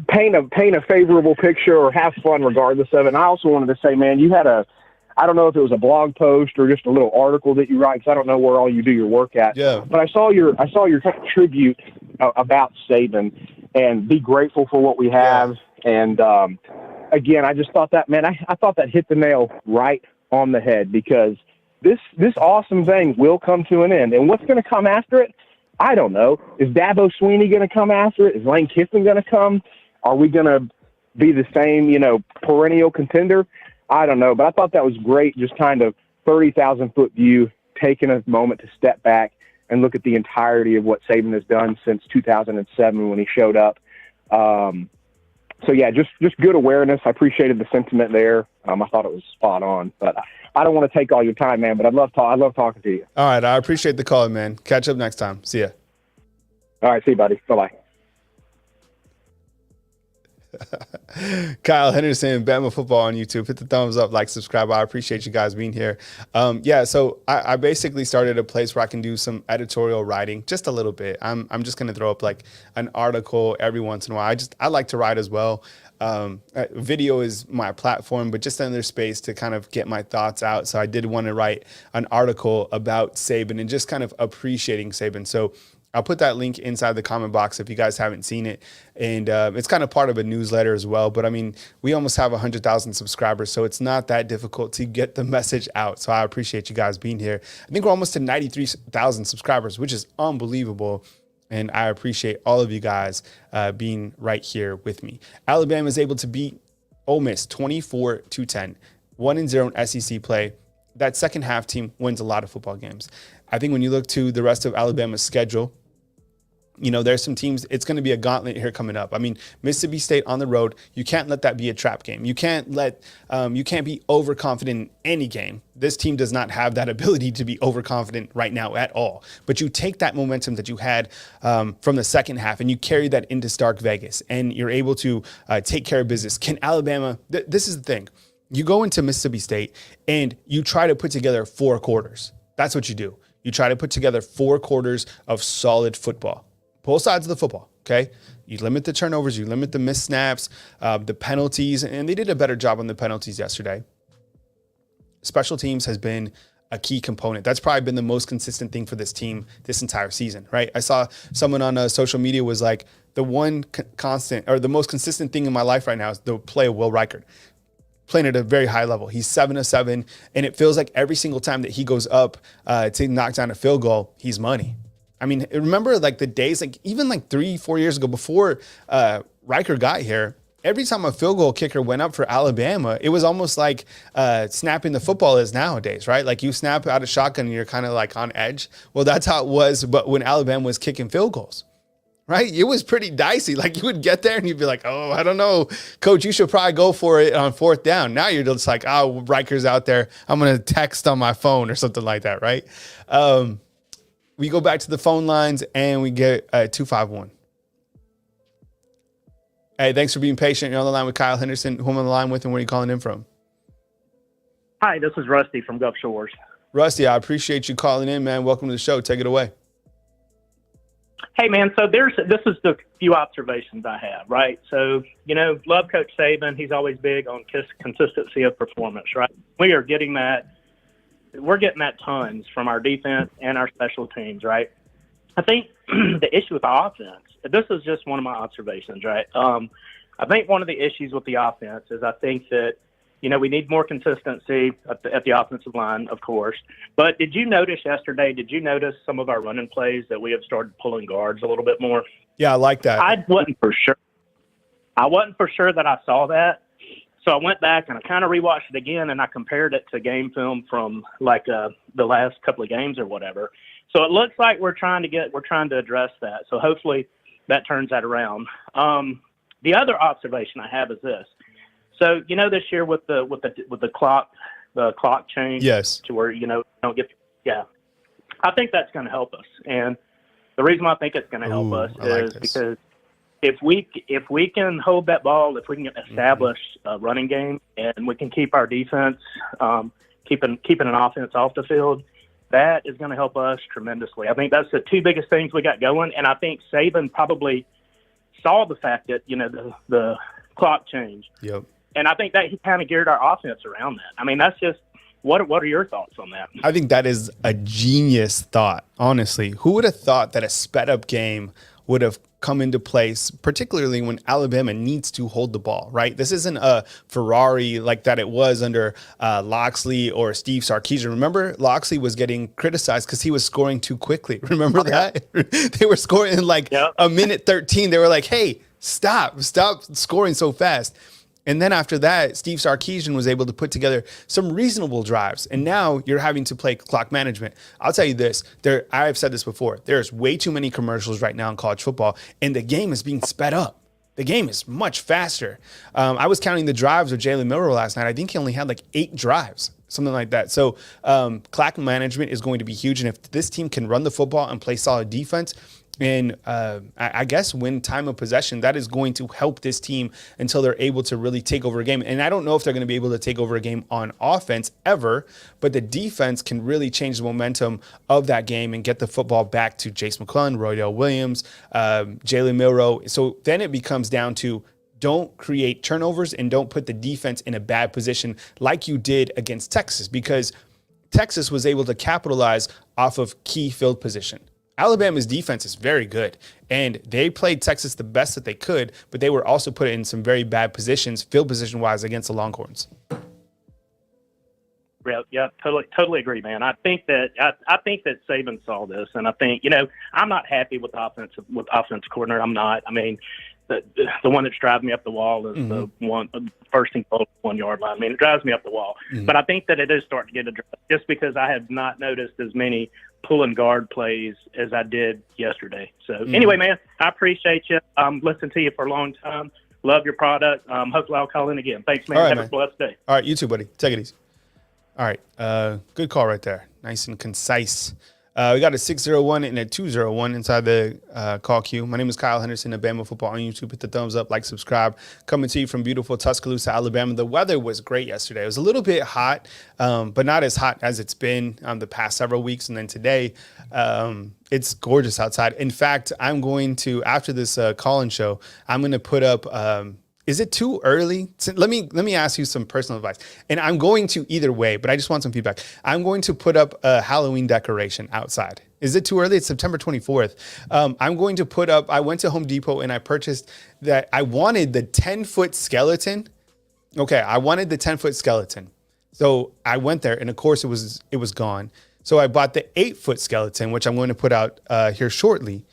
paint a favorable picture or have fun regardless of it. And I also wanted to say, man, you had I don't know if it was a blog post or just a little article that you write, because I don't know where all you do your work at. Yeah. But I saw your kind of tribute about Saban and be grateful for what we have. Yeah. And again, I just thought that, man, I thought that hit the nail right on the head, because this awesome thing will come to an end. And what's going to come after it? I don't know. Is Dabo Swinney going to come after it? Is Lane Kiffin going to come? Are we going to be the same, perennial contender? I don't know, but I thought that was great. Just kind of 30,000-foot view, taking a moment to step back and look at the entirety of what Saban has done since 2007 when he showed up. So yeah, just good awareness. I appreciated the sentiment there. I thought it was spot on, but I don't want to take all your time, man, but I love talking to you. All right. I appreciate the call, man. Catch up next time. See ya. All right. See you, buddy. Bye-bye. Kyle Henderson, Bama Football on YouTube. Hit the thumbs up, like, subscribe. I appreciate you guys being here. So I basically started a place where I can do some editorial writing, just a little bit. I'm just going to throw up like an article every once in a while. I like to write as well. Video is my platform, but just another space to kind of get my thoughts out. So I did want to write an article about Saban and just kind of appreciating Saban. So I'll put that link inside the comment box if you guys haven't seen it. And it's kind of part of a newsletter as well. But I mean, we almost have 100,000 subscribers, so it's not that difficult to get the message out. So I appreciate you guys being here. I think we're almost to 93,000 subscribers, which is unbelievable. And I appreciate all of you guys being right here with me. Alabama is able to beat Ole Miss 24-10, 1-0 in SEC play. That second half team wins a lot of football games. I think when you look to the rest of Alabama's schedule, there's some teams, it's going to be a gauntlet here coming up. I mean, Mississippi State on the road, you can't let that be a trap game. You can't be overconfident in any game. This team does not have that ability to be overconfident right now at all. But you take that momentum that you had from the second half and you carry that into Stark Vegas and you're able to take care of business. Can Alabama, this is the thing. You go into Mississippi State and you try to put together 4 quarters. That's what you do. You try to put together 4 quarters of solid football. Both sides of the football, okay? You limit the turnovers, you limit the missed snaps, the penalties, and they did a better job on the penalties yesterday. Special teams has been a key component. That's probably been the most consistent thing for this team this entire season, right? I saw someone on social media was like, the one constant or the most consistent thing in my life right now is the play of Will Reichard. Playing at a very high level. He's 7-7, and it feels like every single time that he goes up to knock down a field goal, he's money. I mean, remember like the days, like even like 3-4 years ago before Riker got here, every time a field goal kicker went up for Alabama, it was almost like snapping the football is nowadays, right? Like you snap out a shotgun and you're kind of like on edge. Well, that's how it was, but when Alabama was kicking field goals, right? It was pretty dicey. Like you would get there and you'd be like, oh, I don't know, coach, you should probably go for it on 4th down. Now you're just like, oh, Riker's out there. I'm going to text on my phone or something like that, right? We go back to the phone lines and we get 251. Hey, thanks for being patient. You're on the line with Kyle Henderson. Who am I on the line with and where are you calling in from? Hi, this is Rusty from Gulf Shores. Rusty, I appreciate you calling in, man. Welcome to the show. Take it away. Hey, man, so this is the few observations I have, right? So, love Coach Saban. He's always big on consistency of performance, right? We're getting that tons from our defense and our special teams, right? I think the issue with the offense, this is just one of my observations, right? I think one of the issues with the offense is I think that, we need more consistency at the offensive line, of course. But did you notice yesterday, some of our running plays that we have started pulling guards a little bit more? Yeah, I like that. I wasn't for sure that I saw that. So I went back and I kind of rewatched it again and I compared it to game film from like the last couple of games or whatever. So it looks like we're trying to address that. So hopefully that turns that around. The other observation I have is this. So, this year with the clock change, yes, to where, don't get, yeah, I think that's going to help us. And the reason why I think it's going to help us is because if we can hold that ball, if we can establish a running game and we can keep our defense, keeping an offense off the field, that is going to help us tremendously. I think that's the 2 biggest things we got going. And I think Saban probably saw the fact that, the clock changed. Yep. And I think that he kind of geared our offense around that. I mean, that's just what are your thoughts on that? I think that is a genius thought, honestly. Who would have thought that a sped up game would have come into place, particularly when Alabama needs to hold the ball, right? This isn't a Ferrari like that it was under Loxley or Steve Sarkisian. Remember, Loxley was getting criticized because he was scoring too quickly. Remember that? They were scoring in like a minute 13. They were like, hey, stop scoring so fast. And then after that, Steve Sarkisian was able to put together some reasonable drives. And now you're having to play clock management. I'll tell you this, I've said this before, there's way too many commercials right now in college football, and the game is being sped up. The game is much faster. I was counting the drives of Jalen Milroe last night. I think he only had like 8 drives, something like that. So clock management is going to be huge. And if this team can run the football and play solid defense, and I guess win time of possession, that is going to help this team until they're able to really take over a game. And I don't know if they're going to be able to take over a game on offense ever, but the defense can really change the momentum of that game and get the football back to Jace McClellan, Roydell Williams, Jalen Milroe. So then it becomes down to don't create turnovers and don't put the defense in a bad position like you did against Texas, because Texas was able to capitalize off of key field position. Alabama's defense is very good, and they played Texas the best that they could, but they were also put in some very bad positions, field position-wise, against the Longhorns. Yeah, totally agree, man. I think that Saban saw this, and I think, I'm not happy with offensive coordinator. I'm not. I mean, the one that's driving me up the wall is the first and goal 1 yard line. I mean, it drives me up the wall. But I think that it is starting to get addressed, just because I have not noticed as many pull and guard plays as I did yesterday. So anyway, man, I appreciate you. Listened to you for a long time. Love your product. Hopefully I'll call in again. Thanks, man. All right, Have man. a blessed day. All right, you too, buddy. Take it easy. All right, good call right there. Nice and concise. We got a 601 and a 201 inside the call queue. My name is Kyle Henderson of BAMA Football on YouTube. Hit the thumbs up, like, subscribe. Coming to you from beautiful Tuscaloosa, Alabama. The weather was great yesterday. It was a little bit hot, but not as hot as it's been the past several weeks. And then today, it's gorgeous outside. In fact, I'm going to, after this call-in show, I'm going to put up is it too early? Let me ask you some personal advice. And I'm going to either way, but I just want some feedback. I'm going to put up a Halloween decoration outside. Is it too early? It's September 24th. I'm going to put up, I went to Home Depot and I purchased that. I wanted the 10-foot skeleton. Okay, I wanted the 10-foot skeleton. So I went there, and of course it was gone. So I bought the 8-foot skeleton, which I'm going to put out here shortly.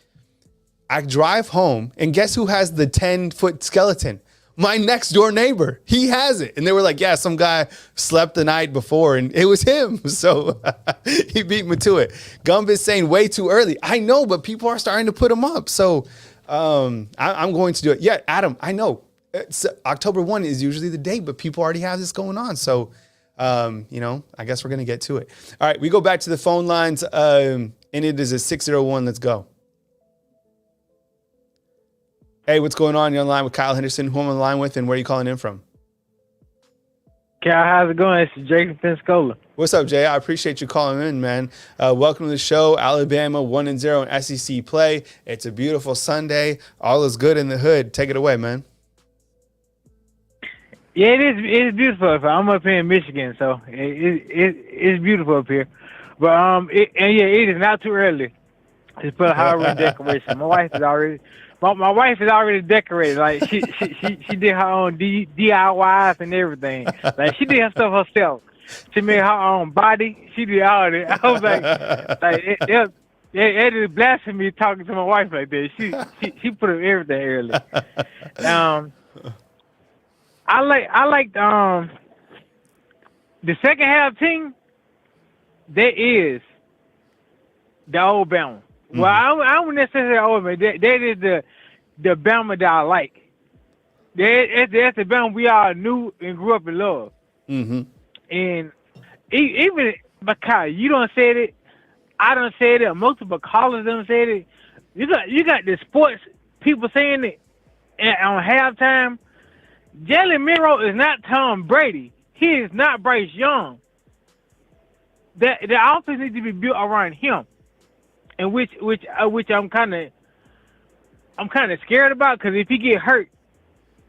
I drive home, and guess who has the 10-foot skeleton? My next door neighbor. He has it. And they were like, yeah, some guy slept the night before, and it was him. So he beat me to it. Gumb is saying way too early. I know, but people are starting to put them up. So I'm going to do it. Yeah, Adam, I know. October 1 is usually the date, but people already have this going on. So, I guess we're going to get to it. All right, we go back to the phone lines, and it is a 601. Let's go. Hey, what's going on? You're on the line with Kyle Henderson. Who am I on the line with, and where are you calling in from? Kyle, how's it going? It's Jake from Pensacola. What's up, Jay? I appreciate you calling in, man. Welcome to the show. Alabama 1-0 in SEC play. It's a beautiful Sunday. All is good in the hood. Take it away, man. Yeah, it's beautiful up here. I'm up here in Michigan, so it's beautiful up here. But it is not too early to put a Halloween decoration. My wife is already decorated. Like she did her own DIYs and everything. Like she did her stuff herself. She made her own body. She did all of it. I was like it is blasphemy talking to my wife like that. She put up everything early. I like the second half team. That is the old Bama. Well, I wouldn't necessarily old Bama. That is the Bama that I like. That's the Bama we all knew and grew up in love. Mm-hmm. And even because you don't say it, I don't say it. Multiple callers don't say it. You got the sports people saying it on halftime. Jalen Milroe is not Tom Brady. He is not Bryce Young. The offense needs to be built around him, and which I'm kind of scared about, because if he get hurt,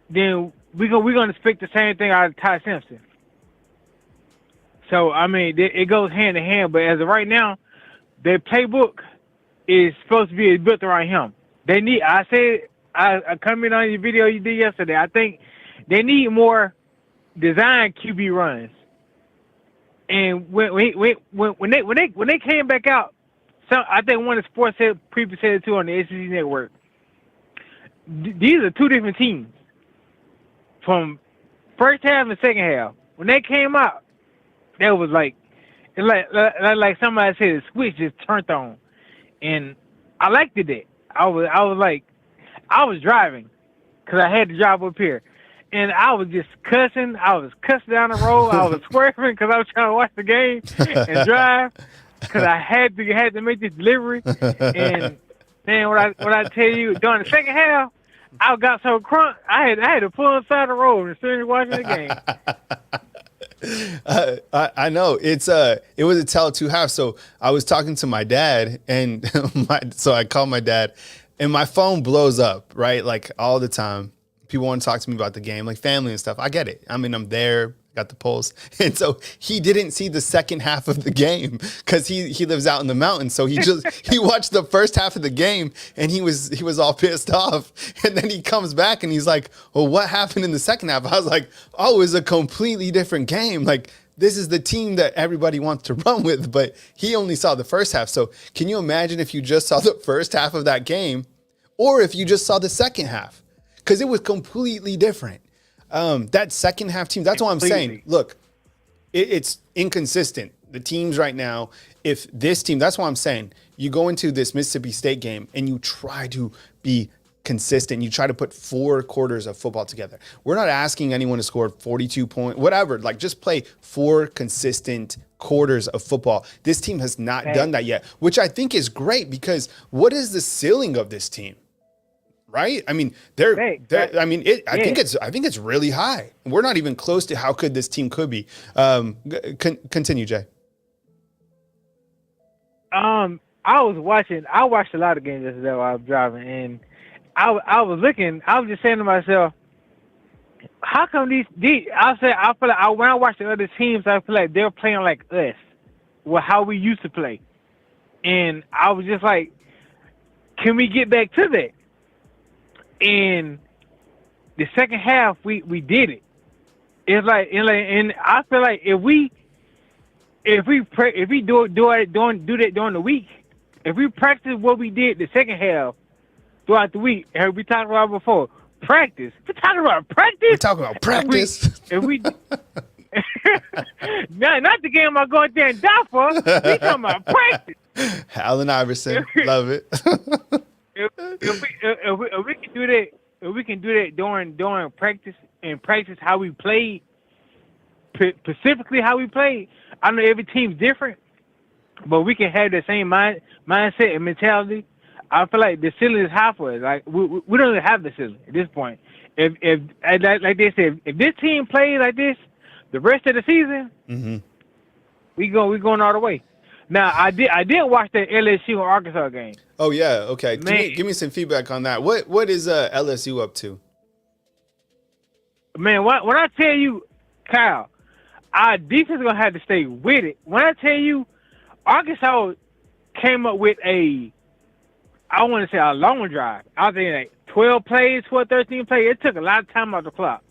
then we're gonna expect the same thing out of Ty Simpson. So I mean, it goes hand in hand. But as of right now, their playbook is supposed to be built around him. They need. I commented on your video you did yesterday. I think they need more design QB runs. And when they came back out, I think one of the sports people said it too on the SEC network. these are two different teams from first half and second half. When they came out, that was like, it's like somebody said the switch just turned on, and I liked it. I was driving because I had to drive up here, and I was just cussing. I was cussing down the road. I was swerving because I was trying to watch the game and drive because I had to make this delivery. And then what I tell you, during the second half, I got so crunk, I had to pull inside the road and sit watching the game. I know it was a tale of two halves. So I was talking to my dad, and so I called my dad, and my phone blows up, right? Like all the time. People want to talk to me about the game, like family and stuff. I get it. I mean, I'm there, got the pulse. And so he didn't see the second half of the game because he lives out in the mountains. So he watched the first half of the game, and he was all pissed off. And then he comes back and he's like, well, what happened in the second half? I was like, oh, it was a completely different game. Like, this is the team that everybody wants to run with, but he only saw the first half. So can you imagine if you just saw the first half of that game, or if you just saw the second half? Because it was completely different. That second half team, that's what I'm saying. Look, it's inconsistent. The teams right now, if this team, that's what I'm saying. You go into this Mississippi State game and you try to be consistent. You try to put 4 quarters of football together. We're not asking anyone to score 42 points, whatever. Like, just play 4 consistent quarters of football. This team has not done that yet, which I think is great, because what is the ceiling of this team? Right? I mean, I think it's really high. We're not even close to how good this team could be. Continue, Jay. I watched a lot of games yesterday while I was driving, and I was just saying to myself, how come I feel like when I watch the other teams, I feel like they're playing like us, well, how we used to play. And I was just like, can we get back to that? And the second half, we did it. And I feel like if we do that during the week, if we practice what we did the second half throughout the week, and we talked about before, practice. We're talking about practice. We're talking about practice. If we not the game I go out there and die for. We talking about practice. Allen Iverson, love it. If we can do that during practice, and practice how we played, specifically how we played. I know every team's different, but we can have the same mindset and mentality. I feel like the ceiling is high for us. Like we don't even have the ceiling at this point. If like they said, if this team plays like this the rest of the season, we going all the way. Now I did watch that LSU and Arkansas game. Oh yeah, okay. Give me some feedback on that. What is LSU up to? Man, when I tell you, Kyle, our defense is gonna have to stay with it. When I tell you, Arkansas came up with I want to say a long drive. I was thinking like 12 plays, 13 plays. It took a lot of time off the clock.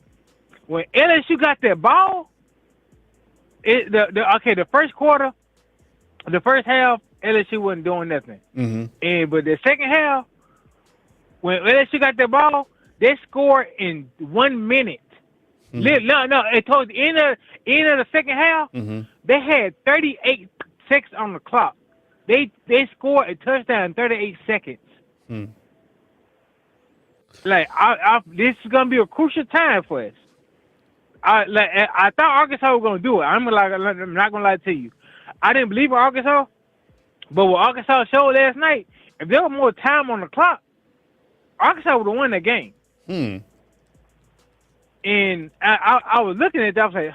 When LSU got that ball, the first quarter, the first half, LSU wasn't doing nothing. But the second half, when LSU got the ball, they scored in 1 minute. Towards the end of the second half, they had 38 seconds on the clock. They scored a touchdown in 38 seconds. Like this is gonna be a crucial time for us. I thought Arkansas was gonna do it. I'm not gonna lie to you. I didn't believe in Arkansas, but what Arkansas showed last night, if there was more time on the clock, Arkansas would have won that game. And I was looking at that, I was like,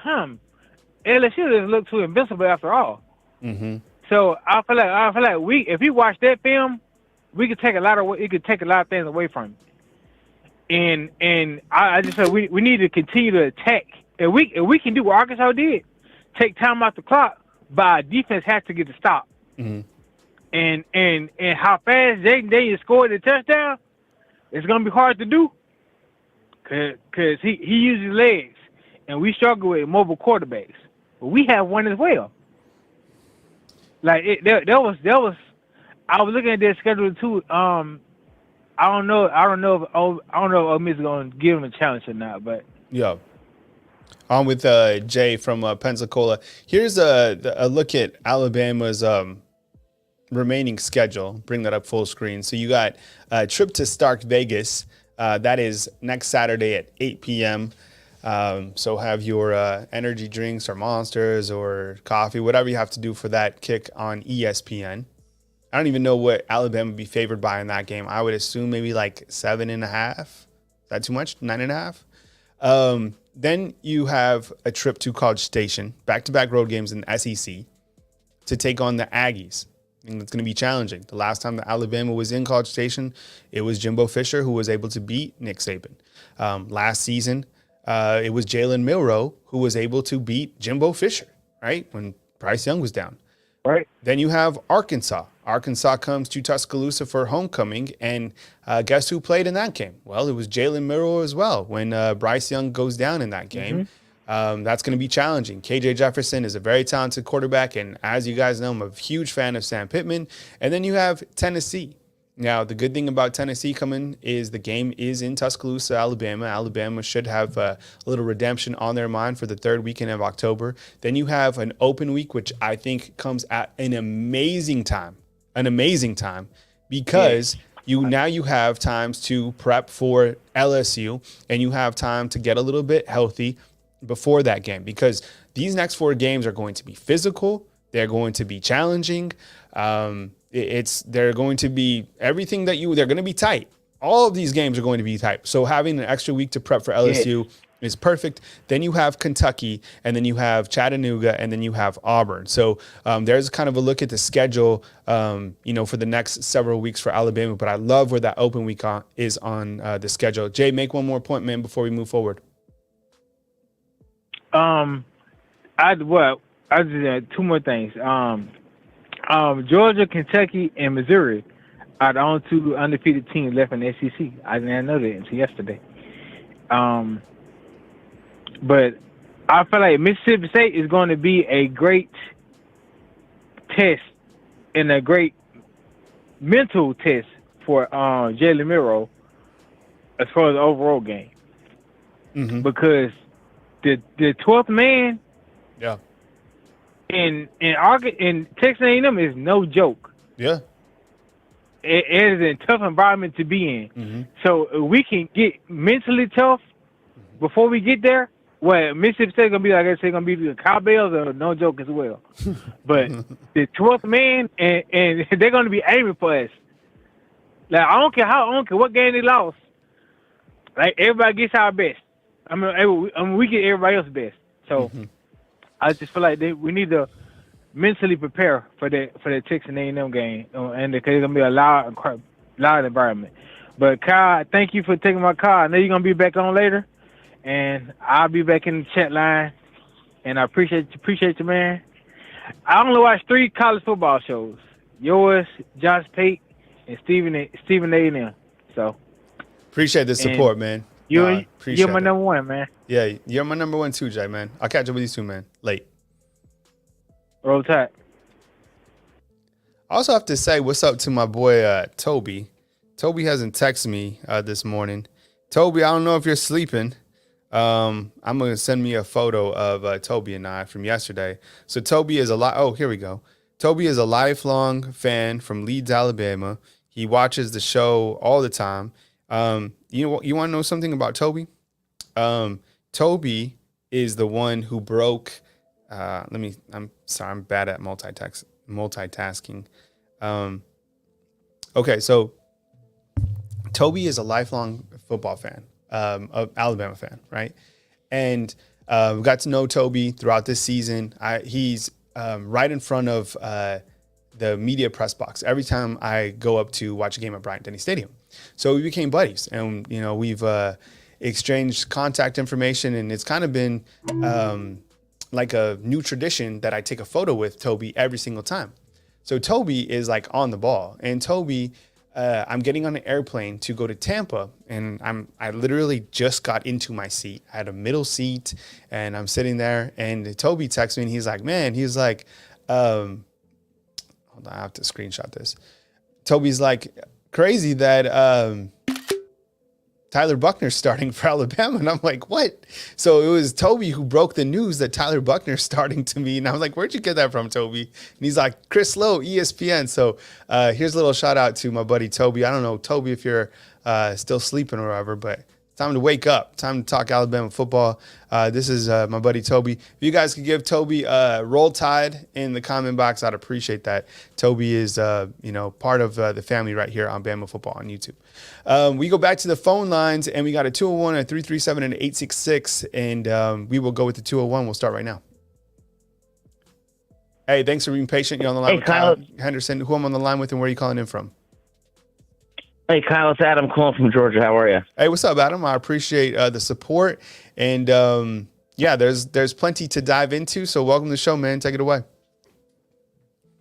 LSU doesn't look too invincible after all. So I feel like if we watch that film, we could take a lot of things away from it. And I just said we need to continue to attack. If we can do what Arkansas did, take time off the clock, but our defense has to get to stop. And how fast they scored the touchdown, it's gonna be hard to do. Cause he uses legs, and we struggle with mobile quarterbacks. But we have one as well. Like there was. I was looking at their schedule too. I I don't know if Ole Miss is gonna give him a challenge or not. But Yeah. On with Jay from Pensacola. Here's a look at Alabama's remaining schedule. Bring that up full screen. So you got a trip to Stark Vegas. That is next Saturday at 8 p.m. So have your energy drinks or Monsters or coffee, whatever you have to do for that kick on ESPN. I don't even know what Alabama would be favored by in that game. I would assume maybe like 7.5. Is that too much? 9.5? Then you have a trip to College Station, back-to-back road games in the SEC to take on the Aggies. And it's going to be challenging. The last time that Alabama was in College Station, it was Jimbo Fisher who was able to beat Nick Saban. Last season, it was Jalen Milroe who was able to beat Jimbo Fisher, right, when Bryce Young was down. Right. Then you have Arkansas. Arkansas comes to Tuscaloosa for homecoming, and guess who played in that game? Well, it was Jalen Milroe as well when Bryce Young goes down in that game. That's going to be challenging. KJ Jefferson is a very talented quarterback, and as you guys know, I'm a huge fan of Sam Pittman. And then you have Tennessee. Now, the good thing about Tennessee coming is the game is in Tuscaloosa, Alabama. Alabama should have a little redemption on their mind for the third weekend of October. Then you have an open week, which I think comes at an amazing time because you have times to prep for LSU, and you have time to get a little bit healthy before that game, because these next 4 games are going to be physical. They're going to be challenging. They're going to be everything they're going to be tight. All of these games are going to be tight. So having an extra week to prep for LSU is perfect. Then you have Kentucky, and then you have Chattanooga, and then you have Auburn. So there's kind of a look at the schedule, for the next several weeks for Alabama. But I love where that open week is on the schedule. Jay, make one more point, man, before we move forward. I just 2 more things. Georgia, Kentucky, and Missouri are the only 2 undefeated teams left in the SEC. I didn't know that until yesterday. But I feel like Mississippi State is going to be a great test and a great mental test for Jalen Milroe as far as the overall game. Because the 12th man in Texas A&M is no joke. Yeah. It is a tough environment to be in. So we can get mentally tough before we get there. Well, Mississippi State gonna be like I said, gonna be the Cowbells or no joke as well. But the 12th man and they're gonna be aiming for us. Like I don't care what game they lost. Like everybody gets our best. I mean we get everybody else's best. So I just feel like we need to mentally prepare for the Texas A&M game, and because it's gonna be a loud environment. But Kyle, thank you for taking my call. I know you're gonna be back on later, and I'll be back in the chat line. And I appreciate you, man. I only watched 3 college football shows: yours, Josh Pate, and Stephen A&M. So appreciate the support, man. You're my number 1, man. Yeah, you're my number 1 too, Jay, man. I'll catch up with you soon, man. Late. Roll Tide. I also have to say what's up to my boy Toby. Toby hasn't texted me this morning. Toby, I don't know if you're sleeping. I'm gonna send me a photo of Toby and I from yesterday. So Toby is here we go. Toby is a lifelong fan from Leeds, Alabama. He watches the show all the time. You want to know something about Toby? Toby is the one who broke. I'm sorry, I'm bad at multitasking. Okay, so Toby is a lifelong football fan, Alabama fan, right? And we got to know Toby throughout this season. He's right in front of the media press box every time I go up to watch a game at Bryant-Denny Stadium. So we became buddies, and we've exchanged contact information, and it's kind of been like a new tradition that I take a photo with Toby every single time. So Toby is like on the ball, and Toby, I'm getting on an airplane to go to Tampa, and I literally just got into my seat. I had a middle seat, and I'm sitting there, and Toby texts me, and he's like, hold on, I have to screenshot this. Toby's like, crazy that Tyler Buckner's starting for Alabama. And I'm like, what? So it was Toby who broke the news that Tyler Buckner's starting to me. And I was like, where'd you get that from, Toby? And he's like, Chris Lowe, ESPN. So here's a little shout out to my buddy Toby. I don't know, Toby, if you're still sleeping or whatever, but time to wake up. Time to talk Alabama football. This is my buddy Toby. If you guys could give Toby Roll Tide in the comment box, I'd appreciate that. Toby is, part of the family right here on Bama Football on YouTube. We go back to the phone lines, and we got a 201, a 337, and an 866, and we will go with the 201. We'll start right now. Hey, thanks for being patient. You're on the line with Kyle Henderson. Who I'm on the line with, and where are you calling in from? Hey, Kyle, it's Adam calling from Georgia. How are you? Hey, what's up, Adam? I appreciate the support. And, there's plenty to dive into. So welcome to the show, man. Take it away.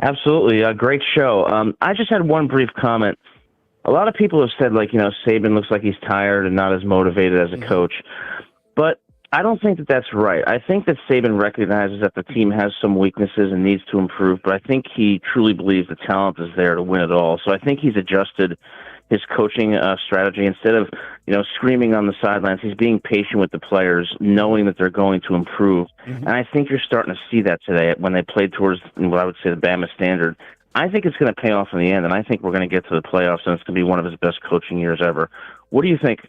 Absolutely. A great show. I just had one brief comment. A lot of people have said, Saban looks like he's tired and not as motivated as a coach. But I don't think that that's right. I think that Saban recognizes that the team has some weaknesses and needs to improve, but I think he truly believes the talent is there to win it all. So I think he's adjusted his coaching strategy. Instead of, screaming on the sidelines, he's being patient with the players, knowing that they're going to improve. And I think you're starting to see that today when they played towards what I would say the Bama standard. I think it's going to pay off in the end, and I think we're going to get to the playoffs, and it's going to be one of his best coaching years ever. What do you think?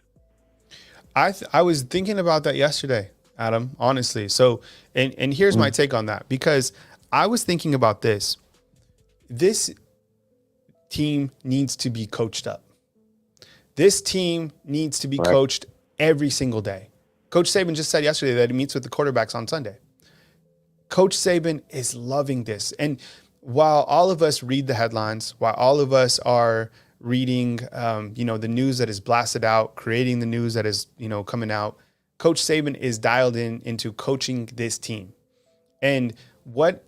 I was thinking about that yesterday, Adam, honestly. So, and here's my take on that, because I was thinking about this. This team needs to be coached up. This team needs to be coached every single day. Coach Saban just said yesterday that he meets with the quarterbacks on Sunday. Coach Saban is loving this. And while all of us read the headlines, while all of us are reading, the news that is blasted out, creating the news that is, coming out, Coach Saban is dialed into coaching this team. And what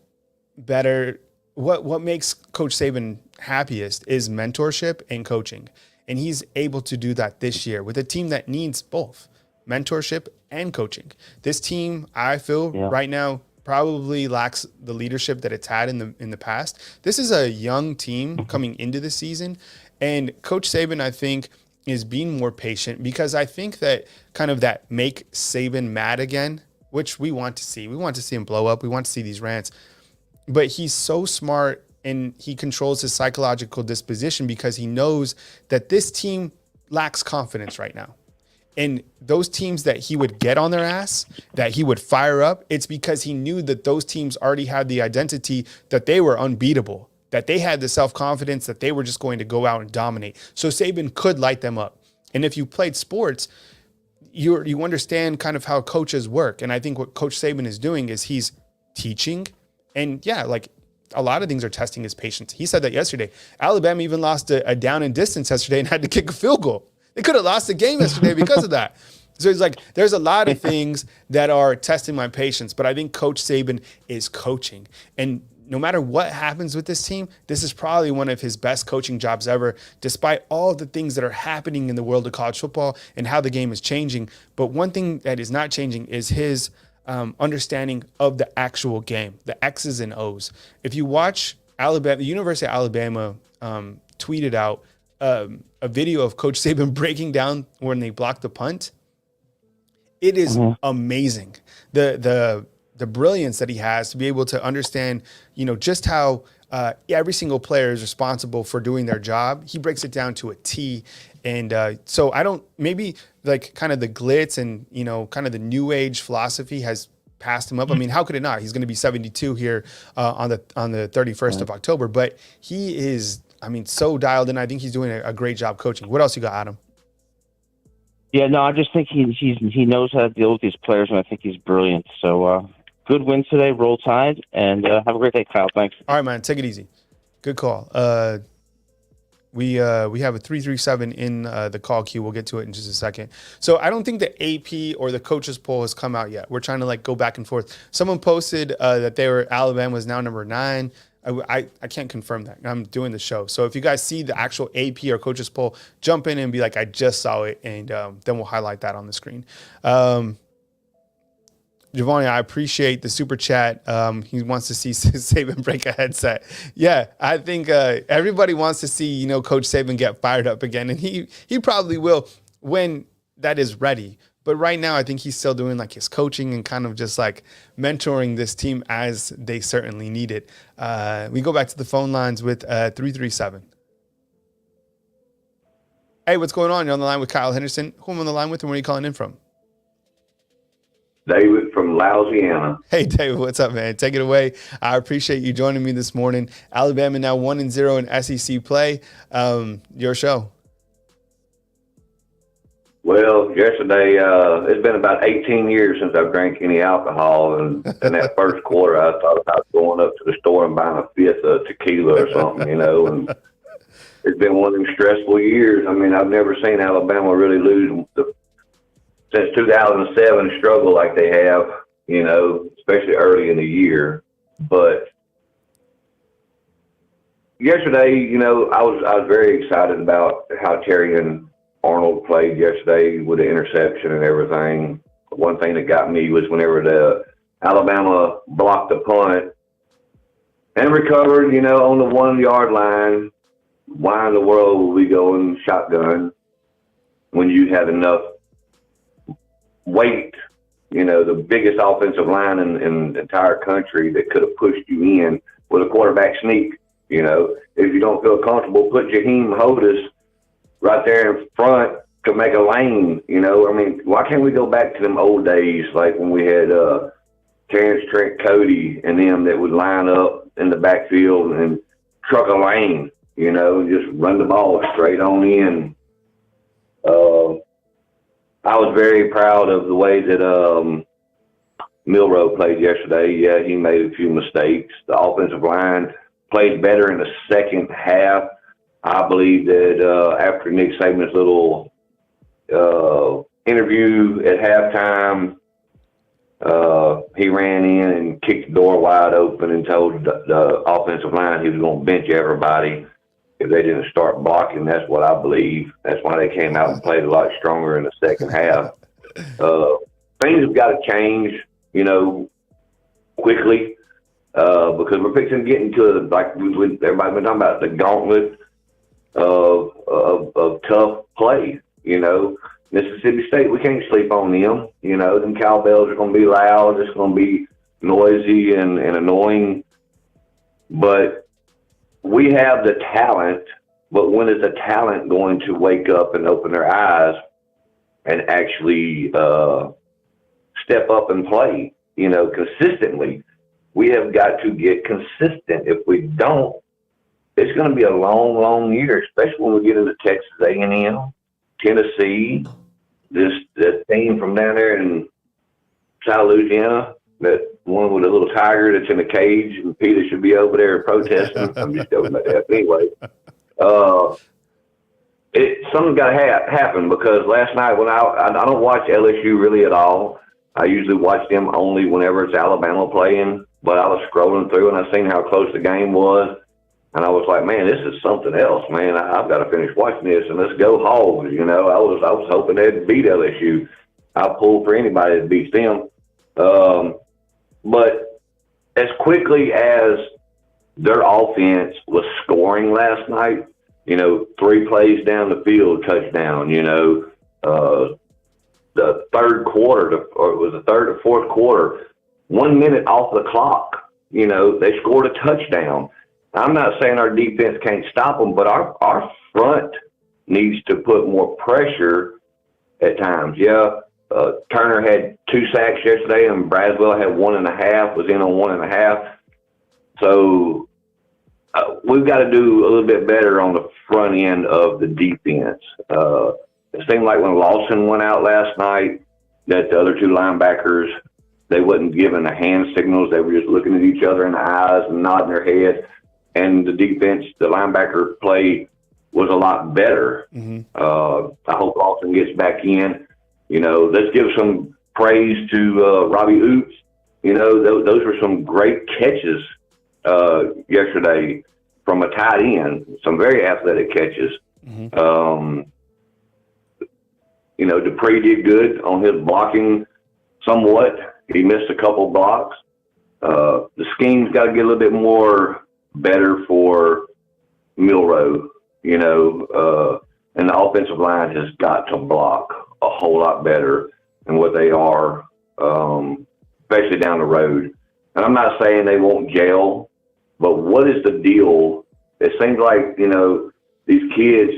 makes Coach Saban happiest is mentorship and coaching. And he's able to do that this year with a team that needs both mentorship and coaching. This team, I feel right now, probably lacks the leadership that it's had in the past. This is a young team coming into the season. And Coach Saban, I think, is being more patient, because I think that kind of that make Saban mad again, which we want to see. We want to see him blow up. We want to see these rants. But he's so smart, and he controls his psychological disposition, because he knows that this team lacks confidence right now. And those teams that he would get on their ass, that he would fire up, it's because he knew that those teams already had the identity that they were unbeatable, that they had the self-confidence that they were just going to go out and dominate. So Saban could light them up. And if you played sports, you understand kind of how coaches work. And I think what Coach Saban is doing is he's teaching. And a lot of things are testing his patience. He said that yesterday. Alabama even lost a down and distance yesterday and had to kick a field goal. They could have lost the game yesterday because of that. So it's like, there's a lot of things that are testing my patience, but I think Coach Saban is coaching. And no matter what happens with this team, this is probably one of his best coaching jobs ever, despite all the things that are happening in the world of college football and how the game is changing. But one thing that is not changing is his understanding of the actual game, the X's and O's. If you watch the University of Alabama tweeted out a video of Coach Saban breaking down when they blocked the punt. It is amazing. The brilliance that he has to be able to understand, just how every single player is responsible for doing their job. He breaks it down to a T. And so maybe kind of the glitz and, kind of the new age philosophy has passed him up. I mean, how could it not? He's going to be 72 here on the 31st of October, but he is, so dialed in. I think he's doing a great job coaching. What else you got, Adam? Yeah, no, I just think he knows how to deal with these players, and I think he's brilliant. So good win today, Roll Tide, and have a great day, Kyle. Thanks. All right, man, take it easy. Good call. We have a 337 in the call queue. We'll get to it in just a second. So I don't think the AP or the coaches poll has come out yet. We're trying to go back and forth. Someone posted that Alabama was now number 9. I can't confirm that. I'm doing the show. So if you guys see the actual AP or coaches poll, jump in and be like, I just saw it, and then we'll highlight that on the screen. Giovanni, I appreciate the super chat. He wants to see Saban break a headset. Yeah, I think everybody wants to see, Coach Saban get fired up again, and he probably will when that is ready. But right now, I think he's still doing like his coaching and kind of just like mentoring this team as they certainly need it. We go back to the phone lines with 337. Hey, what's going on? You're on the line with Kyle Henderson. Who am I on the line with, and where are you calling in from? David from Louisiana. Hey, David, what's up, man? Take it away. I appreciate you joining me this morning. Alabama now 1-0 in SEC play. Your show. Well, yesterday, it's been about 18 years since I've drank any alcohol, and in that first quarter, I thought about going up to the store and buying a fifth of tequila or something, and it's been one of them stressful years. I mean, I've never seen Alabama really lose since 2007 struggle like they have, especially early in the year. But yesterday, I was very excited about how Terry and Arnold played yesterday with the interception and everything. One thing that got me was whenever the Alabama blocked the punt and recovered, on the 1 yard line. Why in the world would we go in shotgun when you had enough weight, the biggest offensive line in the entire country that could have pushed you in with a quarterback sneak? If you don't feel comfortable, put Jaheim Hodis right there in front to make a lane. Why can't we go back to them old days, like when we had Terrence Trent Cody and them that would line up in the backfield and truck a lane, just run the ball straight on in. I was very proud of the way that Milroe played yesterday. Yeah, he made a few mistakes. The offensive line played better in the second half. I believe that after Nick Saban's little interview at halftime, he ran in and kicked the door wide open and told the offensive line he was going to bench everybody if they didn't start blocking. That's what I believe. That's why they came out and played a lot stronger in the second half. Things have got to change, quickly, because we're fixing to get into everybody's been talking about the gauntlet of tough play. Mississippi State, we can't sleep on them. Them cowbells are going to be loud. It's going to be noisy and annoying. But we have the talent, but when is the talent going to wake up and open their eyes and actually step up and play, consistently? We have got to get consistent. If we don't, it's going to be a long, long year, especially when we get into Texas A&M, Tennessee, that team from down there in South Louisiana, that one with a little tiger that's in a cage, and Peter should be over there protesting. I'm just joking about that. But anyway, something's got to happen, because last night when I don't watch LSU really at all. I usually watch them only whenever it's Alabama playing. But I was scrolling through and I seen how close the game was, and I was like, man, this is something else, man. I've got to finish watching this, and let's go Hogs. I was hoping they'd beat LSU. I'll pull for anybody that beats them. But as quickly as their offense was scoring last night, 3 plays down the field, touchdown, the third quarter, or it was the third or fourth quarter, 1 minute off the clock, they scored a touchdown. I'm not saying our defense can't stop them, but our front needs to put more pressure at times. Yeah, Turner had 2 sacks yesterday, and Braswell had 1.5, was in on 1.5. So we've got to do a little bit better on the front end of the defense. It seemed like when Lawson went out last night, that the other 2 linebackers, they wasn't giving the hand signals. They were just looking at each other in the eyes and nodding their head. And the defense, the linebacker play was a lot better. Mm-hmm. I hope Lawson gets back in. Let's give some praise to Robbie Oops. Those were some great catches yesterday from a tight end, some very athletic catches. Mm-hmm. Dupree did good on his blocking somewhat. He missed a couple blocks. The scheme's got to get a little bit more better for Milroe, you know, and the offensive line has got to block a whole lot better than what they are, especially down the road. And I'm not saying they won't gel, but what is the deal? It seems like, you know, these kids,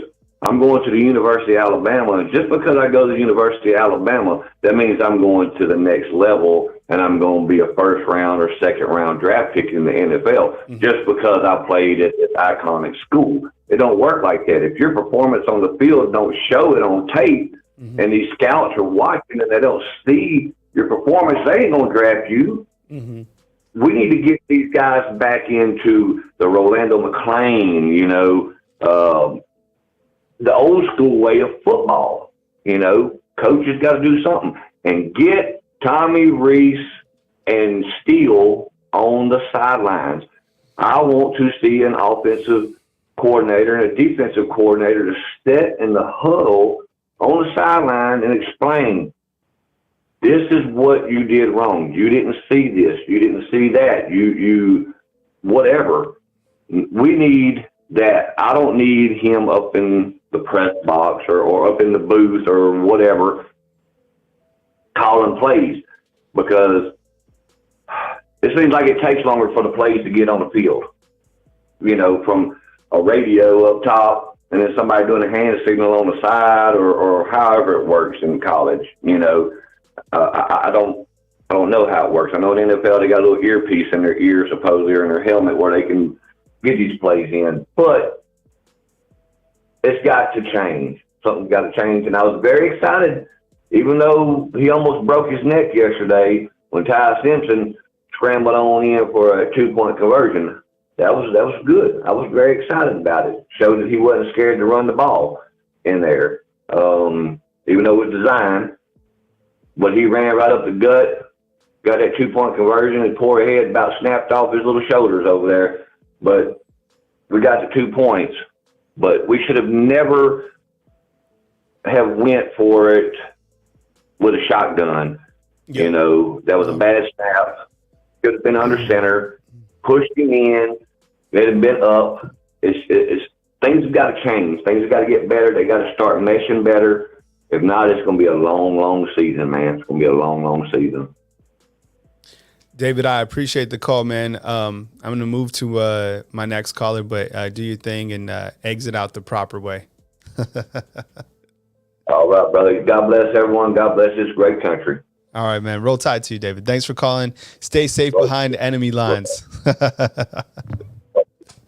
I'm going to the University of Alabama, and just because I go to the University of Alabama, that means I'm going to the next level, and I'm going to be a first round or second round draft pick in the NFL just because I played at this iconic school. It don't work like that. If your performance on the field don't show it on tape, and these scouts are watching and they don't see your performance, they ain't going to draft you. We need to get these guys back into the Rolando McClain, you know, the old school way of football. You know, coaches got to do something and get Tommy Reese and Steele on the sidelines. I want to see an offensive coordinator and a defensive coordinator to sit in the huddle on the sideline and explain, this is what you did wrong. You didn't see this. You didn't see that. You whatever. We need that. I don't need him up in the press box or up in the booth or whatever calling plays, because it seems like it takes longer for the plays to get on the field. You know, from a radio up top and then somebody doing a hand signal on the side or however it works in college. You know, I don't know how it works. I know in the NFL they got a little earpiece in their ear supposedly or in their helmet where they can get these plays in, but it's got to change. Something's got to change, and I was very excited, even though he almost broke his neck yesterday when Ty Simpson scrambled on in for a 2-point conversion. That was good. I was very excited about it. Showed that he wasn't scared to run the ball in there, even though it was designed. But he ran right up the gut, got that 2-point conversion, and poor head about snapped off his little shoulders over there. But we got the 2 points. But we should have never have went for it with a shotgun. Yep. You know, that was a bad snap. Could have been under center, pushed him in, they'd have been up. It's things have got to change. Things have got to get better. They got to start meshing better. If not, it's going to be a long, long season, man. It's going to be a long, long season. David, I appreciate the call, man. I'm going to move to my next caller, but do your thing and exit out the proper way. All right, brother. God bless everyone. God bless this great country. All right, man. Roll Tide to you, David. Thanks for calling. Stay safe behind enemy lines.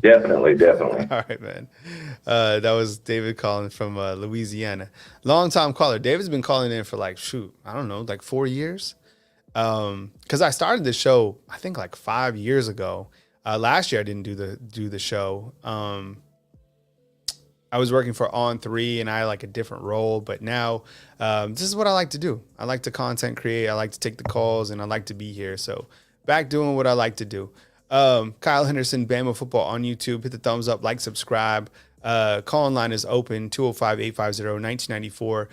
Definitely. All right, man. That was David calling from Louisiana. Long-time caller. David's been calling in for like 4 years. Because I started this show, I think like 5 years ago. Last year I didn't do the show. I was working for On3 and I had like a different role, but now this is what I like to do. I like to content create. I like to take the calls and I like to be here. So back doing what I like to do. Kyle Henderson, Bama Football on YouTube. Hit the thumbs up, like, subscribe. Call line is open, 205-850-1994.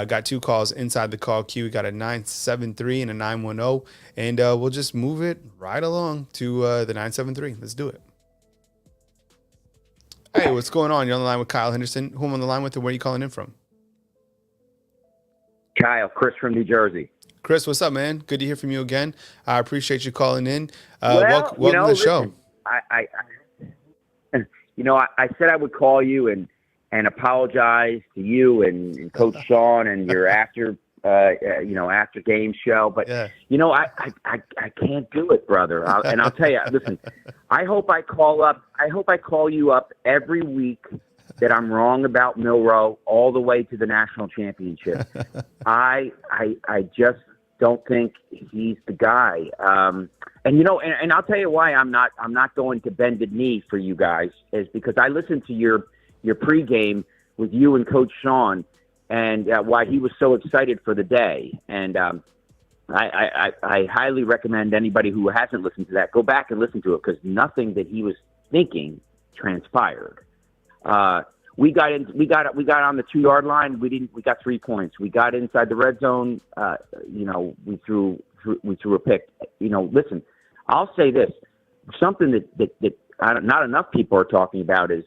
Got 2 calls inside the call queue. We got a 973 and a 910, and we'll just move it right along to the 973. Let's do it. Hey, what's going on? You're on the line with Kyle Henderson. Who am I on the line with, and where are you calling in from? Kyle, Chris from New Jersey. Chris, what's up, man? Good to hear from you again. I appreciate you calling in. Welcome to the show. I said I would call you and apologize to you and Coach Sean and your after game show, but I can't do it, brother. And I'll tell you, listen, I hope I call you up every week that I'm wrong about Milroe all the way to the national championship. I just don't think he's the guy. And I'll tell you why I'm not going to bend the knee for you guys is because I listened to your pregame with you and Coach Sean and why he was so excited for the day. And I highly recommend anybody who hasn't listened to that, go back and listen to it because nothing that he was thinking transpired. We got on the 2-yard line. We got 3 points. We got inside the red zone. We threw we threw a pick. Listen, I'll say this: something that not enough people are talking about is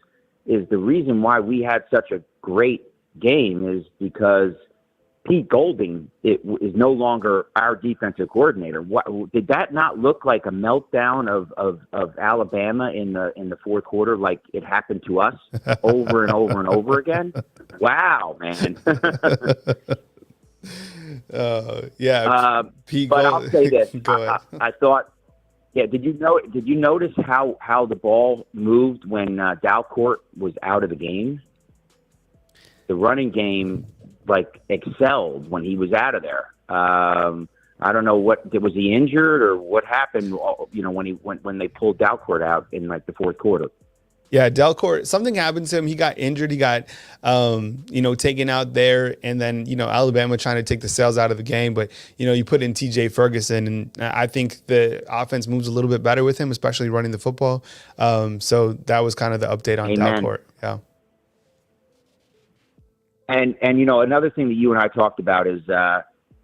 the reason why we had such a great game is because Pete Golding is no longer our defensive coordinator. Did that not look like a meltdown of Alabama in the fourth quarter, like it happened to us over and over and over again? Wow, man. Yeah. Pete but I'll say this: Go ahead. I thought. Yeah, did you notice how the ball moved when Dalcourt was out of the game? The running game excelled when he was out of there. I don't know was he injured or what happened? When they pulled Dalcourt out in the fourth quarter. Yeah, Dalcourt, something happened to him. He got injured. He got, taken out there. And then, Alabama trying to take the sails out of the game. But, you put in TJ Ferguson, and I think the offense moves a little bit better with him, especially running the football. So that was kind of the update on Amen. Dalcourt. Yeah. And another thing that you and I talked about is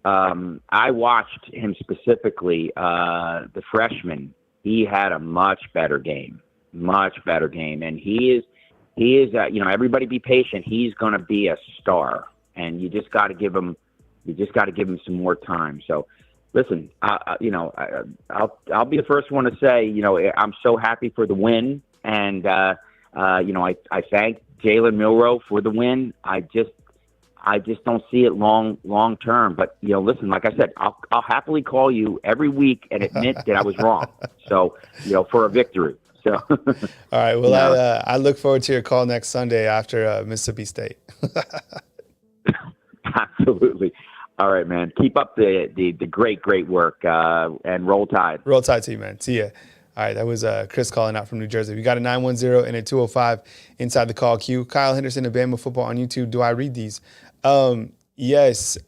I watched him specifically, the freshman. He had a much better game. And he is everybody be patient. He's going to be a star, and you just got to give him some more time. So listen, I'll be the first one to say, I'm so happy for the win. And, I thank Jalen Milroe for the win. I just don't see it long term. But, listen, like I said, I'll happily call you every week and admit that I was wrong. So, for a victory. So, all right. Well, I look forward to your call next Sunday after Mississippi State. Absolutely. All right, man. Keep up the great work and roll tide. Roll tide to you, man. See ya. All right, that was Chris calling out from New Jersey. We got a 910 and a 205 inside the call queue. Kyle Henderson of Bama Football on YouTube. Do I read these? Yes.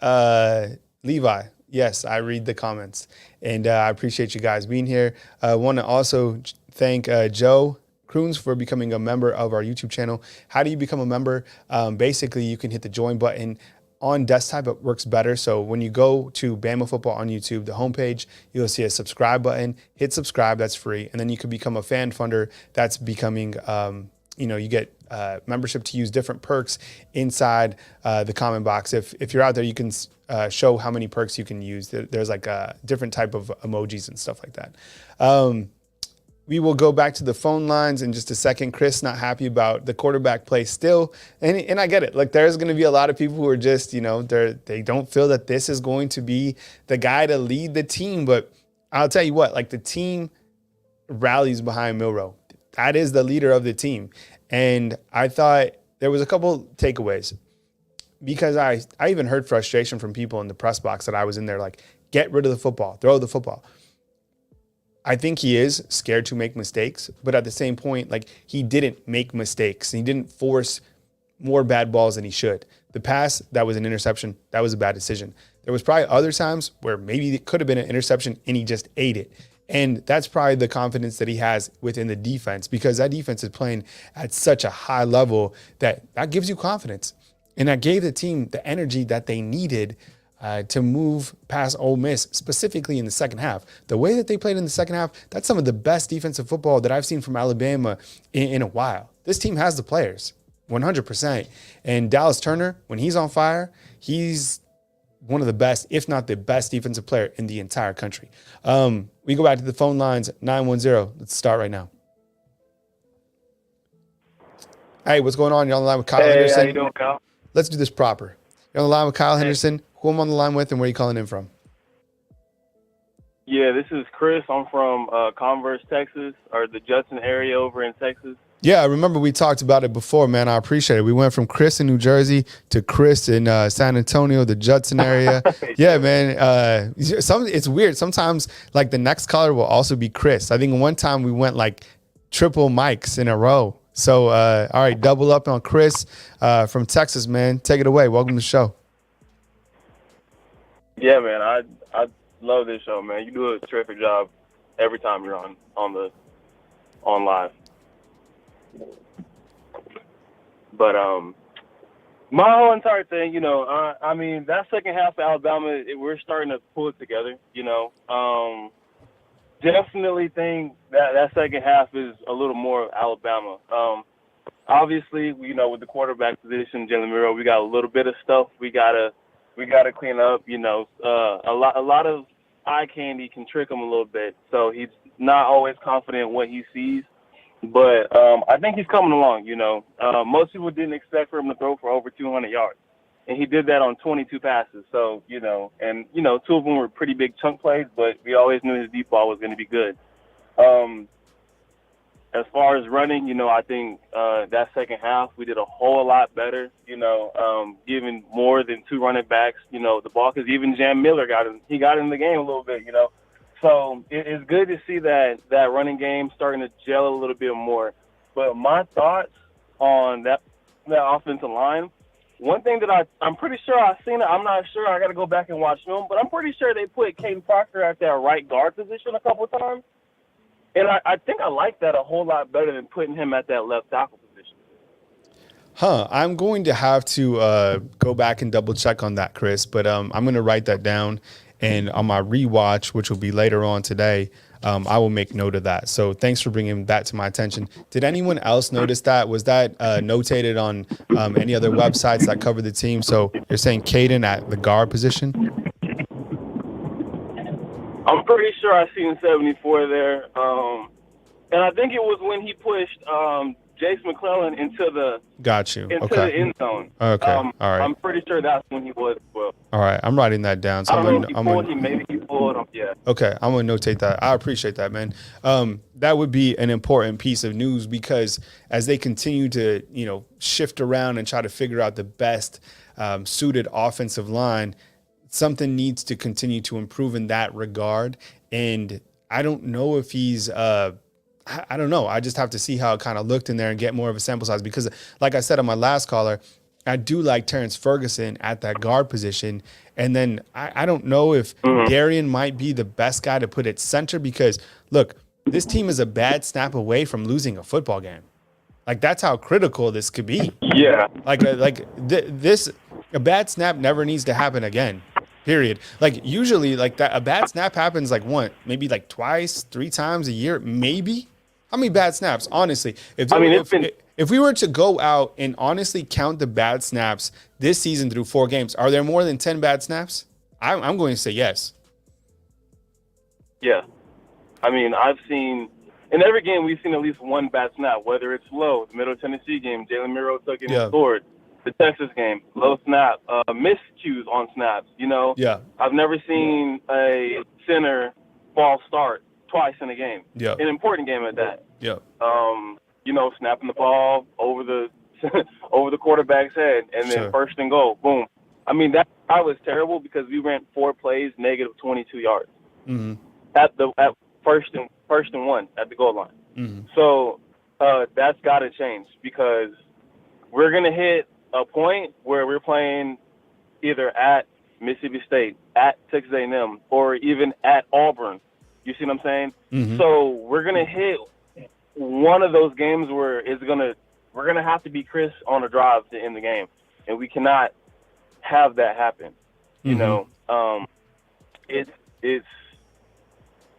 Levi. Yes, I read the comments. And I appreciate you guys being here. I want to also thank Joe Kroons for becoming a member of our YouTube channel. How do you become a member? Basically, you can hit the join button. On desktop, it works better. So when you go to Bama Football on YouTube, the homepage, you'll see a subscribe button. Hit subscribe, that's free. And then you can become a fan funder. That's becoming, you get membership to use different perks inside the comment box. If you're out there, you can show how many perks you can use. There's a different type of emojis and stuff like that. We will go back to the phone lines in just a second. Chris, not happy about the quarterback play still. And I get it. There's going to be a lot of people who are just, they don't feel that this is going to be the guy to lead the team. But I'll tell you what, the team rallies behind Milroe. That is the leader of the team. And I thought there was a couple takeaways because I even heard frustration from people in the press box that I was in there, get rid of the football, throw the football. I think he is scared to make mistakes, but at the same point, he didn't make mistakes. He didn't force more bad balls than he should. The pass, that was an interception. That was a bad decision. There was probably other times where maybe it could have been an interception and he just ate it. And that's probably the confidence that he has within the defense because that defense is playing at such a high level that gives you confidence. And that gave the team the energy that they needed to move past Ole Miss, specifically in the second half. The way that they played in the second half, that's some of the best defensive football that I've seen from Alabama in a while. This team has the players, 100%. And Dallas Turner, when he's on fire, he's one of the best, if not the best defensive player in the entire country. We go back to the phone lines, 910. Let's start right now. Hey, what's going on? You're on the line with Kyle Henderson. How you doing, Kyle? Let's do this proper. You're on the line with Kyle Henderson. Who I'm on the line with and where are you calling in from? Yeah, this is Chris. I'm from Converse, Texas, or the Judson area over in Texas. Yeah, I remember we talked about it before, man. I appreciate it. We went from Chris in New Jersey to Chris in San Antonio, the Judson area. Yeah, man. It's weird. Sometimes, the next caller will also be Chris. I think one time we went triple mics in a row. So, all right, double up on Chris from Texas, man. Take it away. Welcome to the show. Yeah, man. I love this show, man. You do a terrific job every time you're on live. But My whole entire thing, I mean, that second half of Alabama, we're starting to pull it together, Definitely think that second half is a little more Alabama. Obviously, with the quarterback position, Jalen Miro, we got a little bit of stuff we gotta clean up. A lot of eye candy can trick him a little bit, so he's not always confident in what he sees. But I think he's coming along. Most people didn't expect for him to throw for over 200 yards, and he did that on 22 passes. So and two of them were pretty big chunk plays, but we always knew his deep ball was going to be good. As far as running, I think that second half we did a whole lot better. Giving more than two running backs, the ball, because even Jam Miller got in the game a little bit. So it's good to see that running game starting to gel a little bit more. But my thoughts on that offensive line, one thing that I'm pretty sure I've seen it. I'm not sure. I got to go back and watch film, but I'm pretty sure they put Caden Parker at that right guard position a couple of times. And I think I like that a whole lot better than putting him at that left tackle position. I'm going to have to go back and double check on that, Chris, but I'm going to write that down. And on my rewatch, which will be later on today, I will make note of that. So thanks for bringing that to my attention. Did anyone else notice that? Was that notated on any other websites that cover the team? So you're saying Caden at the guard position? I'm pretty sure I seen 74 there. And I think it was when he pushed Jace McClellan into the the end zone. Okay. All right. I'm pretty sure that's when he was as well. All right. I'm writing that down. So I don't know if he pulled him. Maybe he pulled him. Yeah. Okay. I'm going to notate that. I appreciate that, man. That would be an important piece of news because as they continue to, shift around and try to figure out the best suited offensive line, something needs to continue to improve in that regard. And I don't know if he's I don't know. I just have to see how it kind of looked in there and get more of a sample size because, like I said on my last caller, I do like Terrence Ferguson at that guard position. And then I don't know if Darian might be the best guy to put at center because, look, this team is a bad snap away from losing a football game. Like, that's how critical this could be. Yeah. This a bad snap never needs to happen again. Period. Like usually, like that, a bad snap happens like maybe like twice, 3 times a year, maybe. How many bad snaps? Honestly, if we were to go out and honestly count the bad snaps this season through 4 games, are there more than 10 bad snaps? I'm going to say yes. Yeah. I mean, I've seen in every game we've seen at least one bad snap. Whether it's low, the Middle Tennessee game, Jalen Miro took it and scored. The Texas game, low snap, miscues on snaps. Yeah. I've never seen a center false start twice in a game. Yeah. An important game at that. Yeah. Snapping the ball over the over the quarterback's head and then first and goal, boom. I mean that was terrible because we ran 4 plays, negative 22 yards at first and 1 at the goal line. Mm-hmm. So that's got to change because we're gonna hit a point where we're playing either at Mississippi State, at Texas A&M, or even at Auburn. You see what I'm saying? Mm-hmm. So we're gonna hit one of those games where we're gonna have to be Chris on a drive to end the game, and we cannot have that happen. It's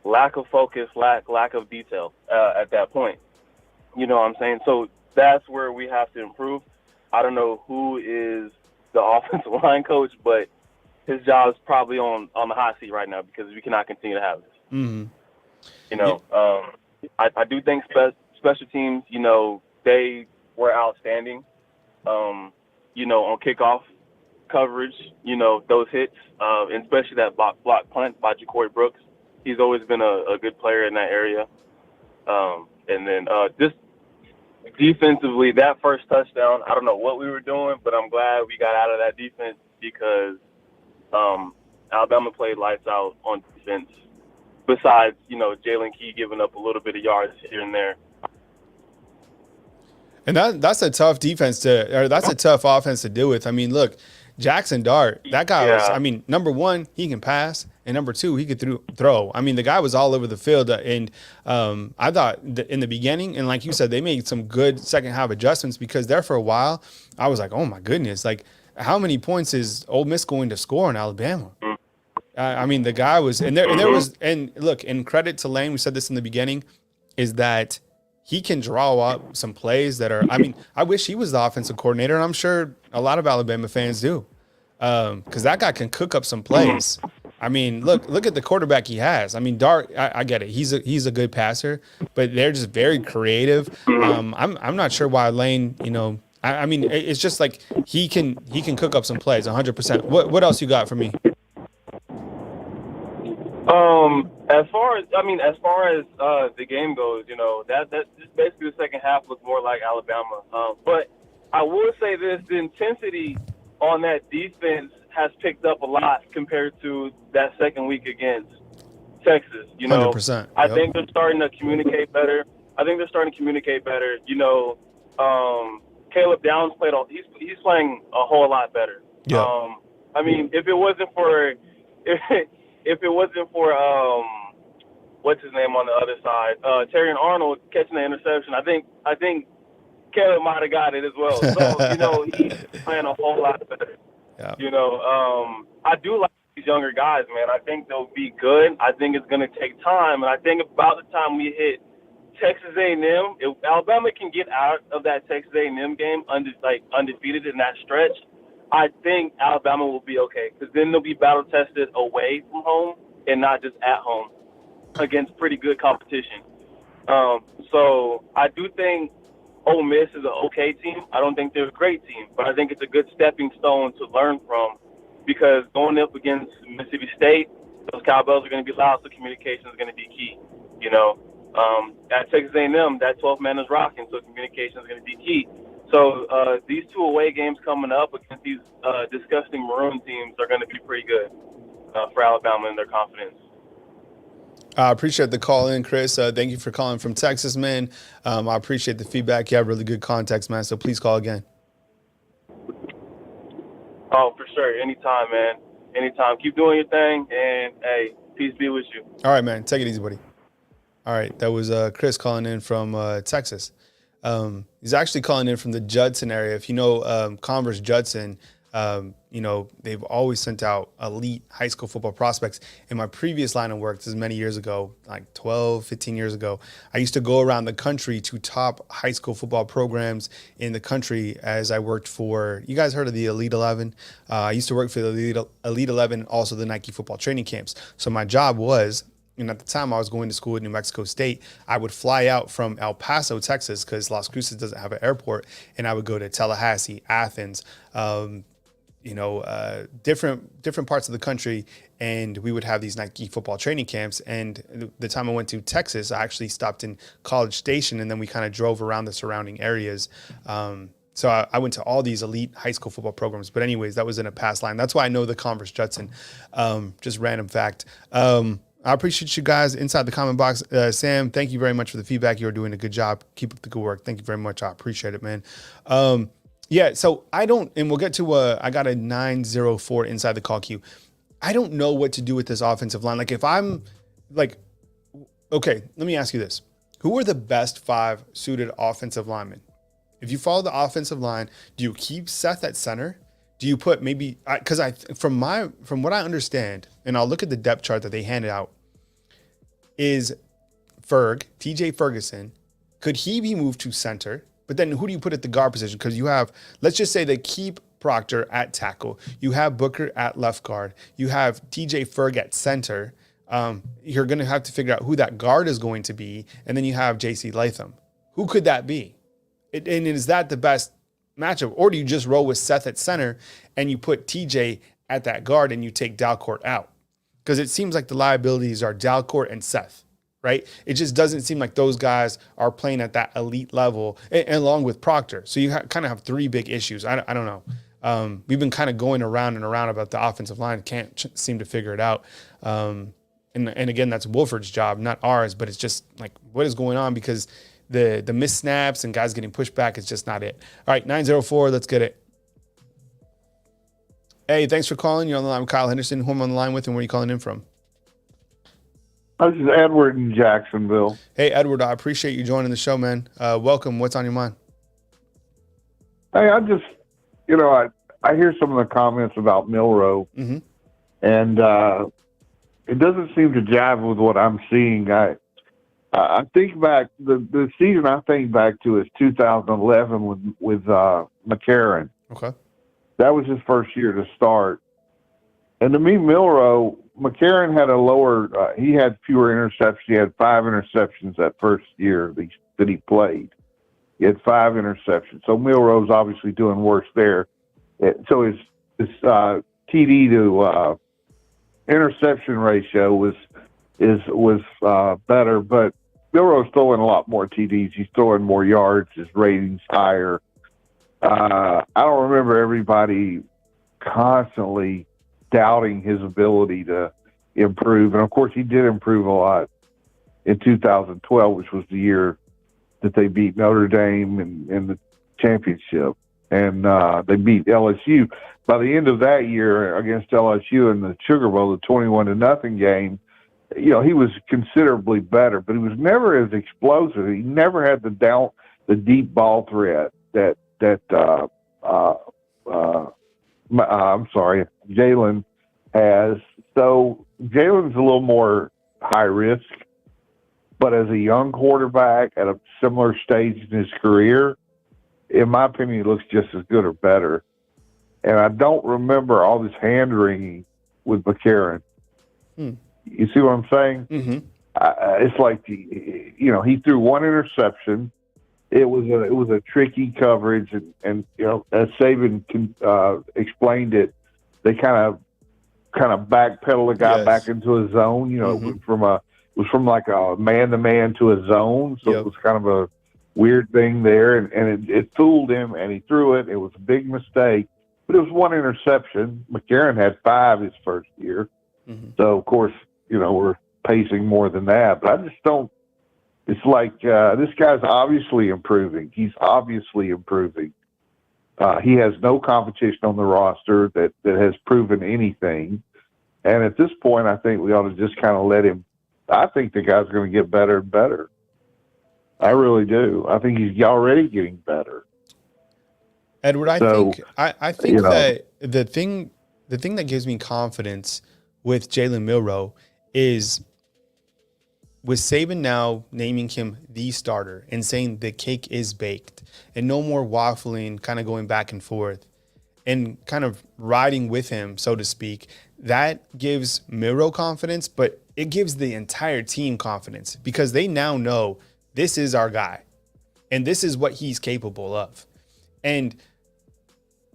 lack of focus, lack of detail at that point. You know what I'm saying? So that's where we have to improve. I don't know who is the offensive line coach, but his job is probably on the hot seat right now because we cannot continue to have this. Mm-hmm. I do think special teams, they were outstanding. On kickoff coverage, those hits, and especially that block punt by Ja'Cory Brooks. He's always been a good player in that area. And then just defensively, that first touchdown, I don't know what we were doing, but I'm glad we got out of that defense because Alabama played lights out on defense. Besides, Jalen Key giving up a little bit of yards here and there. And that's a tough defense that's a tough offense to deal with. I mean, look, Jackson Dart, that guy was, Yeah. I mean, number one, he can pass, and number two, he could throw. I mean, the guy was all over the field, and I thought that in the beginning, and like you said, they made some good second half adjustments because there for a while, I was like, oh my goodness, like how many points is Ole Miss going to score in Alabama? I mean, the guy was, and there was, and look, and credit to Lane, we said this in the beginning, is that he can draw up some plays that are, I mean, I wish he was the offensive coordinator, and I'm sure a lot of Alabama fans do. Because that guy can cook up some plays. I mean, look at the quarterback he has. I mean, Dart, I get it. He's a good passer, but they're just very creative. I'm not sure why Lane, I mean, it's just like he can cook up some plays 100%. What else you got for me? As far as the game goes, that just basically the second half looked more like Alabama. But I will say this: the intensity on that defense has picked up a lot compared to that second week against Texas. 100%. I think they're starting to communicate better. Caleb Downs he's playing a whole lot better. Yeah. I mean, if it wasn't for what's his name on the other side, Terry and Arnold catching the interception, I think Caleb might have got it as well. So, he's playing a whole lot better. Yeah. I do like these younger guys, man. I think they'll be good. I think it's going to take time. And I think about the time we hit Texas A&M, if Alabama can get out of that Texas A&M game undefeated in that stretch, I think Alabama will be okay. Because then they'll be battle-tested away from home and not just at home against pretty good competition. So I do think Ole Miss is an okay team. I don't think they're a great team, but I think it's a good stepping stone to learn from, because going up against Mississippi State, those cowbells are going to be loud, so communication is going to be key. At Texas A&M, that 12th man is rocking, so communication is going to be key. So these two away games coming up against these disgusting Maroon teams are going to be pretty good for Alabama and their confidence. I appreciate the call in, Chris. Thank you for calling from Texas, man. I appreciate the feedback. You have really good context, man, so please call again. Oh, for sure. Anytime, man. Anytime. Keep doing your thing, and, hey, peace be with you. All right, man. Take it easy, buddy. All right, that was Chris calling in from Texas. He's actually calling in from the Judson area. If you know Converse Judson, they've always sent out elite high school football prospects. In my previous line of work, this is many years ago, like 12, 15 years ago, I used to go around the country to top high school football programs in the country as I worked for, you guys heard of the Elite 11? I used to work for the Elite 11, also the Nike football training camps. So my job was, and at the time I was going to school at New Mexico State, I would fly out from El Paso, Texas, because Las Cruces doesn't have an airport, and I would go to Tallahassee, Athens, different parts of the country, and we would have these Nike football training camps. And the time I went to Texas, I actually stopped in College Station, and then we kind of drove around the surrounding areas. So I went to all these elite high school football programs. But anyways, that was in a past line. That's why I know the Converse Judson. Just random fact. I appreciate you guys inside the comment box. Sam, thank you very much for the feedback. You're doing a good job. Keep up the good work. Thank you very much. I appreciate it, man. Yeah, so I don't, and we'll get to, I got a 904 inside the call queue. I don't know what to do with this offensive line. Like, if I'm like, okay, let me ask you this. Who are the best 5 suited offensive linemen? If you follow the offensive line, do you keep Seth at center? Do you put maybe, because from what I understand, and I'll look at the depth chart that they handed out, is TJ Ferguson, could he be moved to center? But then who do you put at the guard position? Because you have, let's just say they keep Proctor at tackle. You have Booker at left guard. You have TJ Ferg at center. You're going to have to figure out who that guard is going to be. And then you have JC Latham. Who could that be? And is that the best matchup? Or do you just roll with Seth at center and you put TJ at that guard and you take Dalcourt out? Because it seems like the liabilities are Dalcourt and Seth, right? It just doesn't seem like those guys are playing at that elite level, and along with Proctor. So you kind of have 3 big issues. I don't know. We've been kind of going around and around about the offensive line. Can't seem to figure it out. And again, that's Wolford's job, not ours. But it's just like, what is going on? Because the missed snaps and guys getting pushed back is just not it. All right, 904, let's get it. Hey, thanks for calling. You're on the line with Kyle Henderson. Who am I on the line with, and where are you calling in from? This is Edward in Jacksonville. Hey, Edward, I appreciate you joining the show, man. Welcome. What's on your mind? Hey, I just, I hear some of the comments about Milroe, Mm-hmm. and it doesn't seem to jive with what I'm seeing. I think back, the season I think back to is 2011 with McCarron. Okay. That was his first year to start. And to me, McCarron had a lower, he had fewer interceptions. He had 5 interceptions that first year that he played. He had 5 interceptions. So Milroe's obviously doing worse there. So his TD to interception ratio was better, but Milroe's throwing a lot more TDs. He's throwing more yards. His rating's higher. I don't remember everybody constantly doubting his ability to improve. And of course, he did improve a lot in 2012, which was the year that they beat Notre Dame in the championship. And they beat LSU. By the end of that year against LSU in the Sugar Bowl, the 21-0 game, he was considerably better, but he was never as explosive. He never had the deep ball threat that Jalen has. So Jalen's a little more high risk, but as a young quarterback at a similar stage in his career, in my opinion, he looks just as good or better. And I don't remember all this hand-wringing with McCarron. You see what I'm saying? Mm-hmm. It's like, he threw 1 interception. It was a tricky coverage, and as Saban explained it, they kind of backpedal the guy back into a zone. Mm-hmm. It was from like a man-to-man to a zone, so Yep. it was kind of a weird thing there, and it fooled him, and he threw it. It was a big mistake, but it was 1 interception. McCarron had 5 his first year, Mm-hmm. so of course, we're pacing more than that. But I just don't. It's like this guy's obviously improving. He's obviously improving. He has no competition on the roster that has proven anything. And at this point, I think we ought to just kind of let him. I think the guy's going to get better and better. I really do. I think he's already getting better. Edward, I So, think that the thing that gives me confidence with Jalen Milroe is with Saban now naming him the starter and saying the cake is baked and no more waffling, kind of going back and forth and kind of riding with him, so to speak, that gives Milroe confidence, but it gives the entire team confidence because they now know this is our guy and this is what he's capable of. And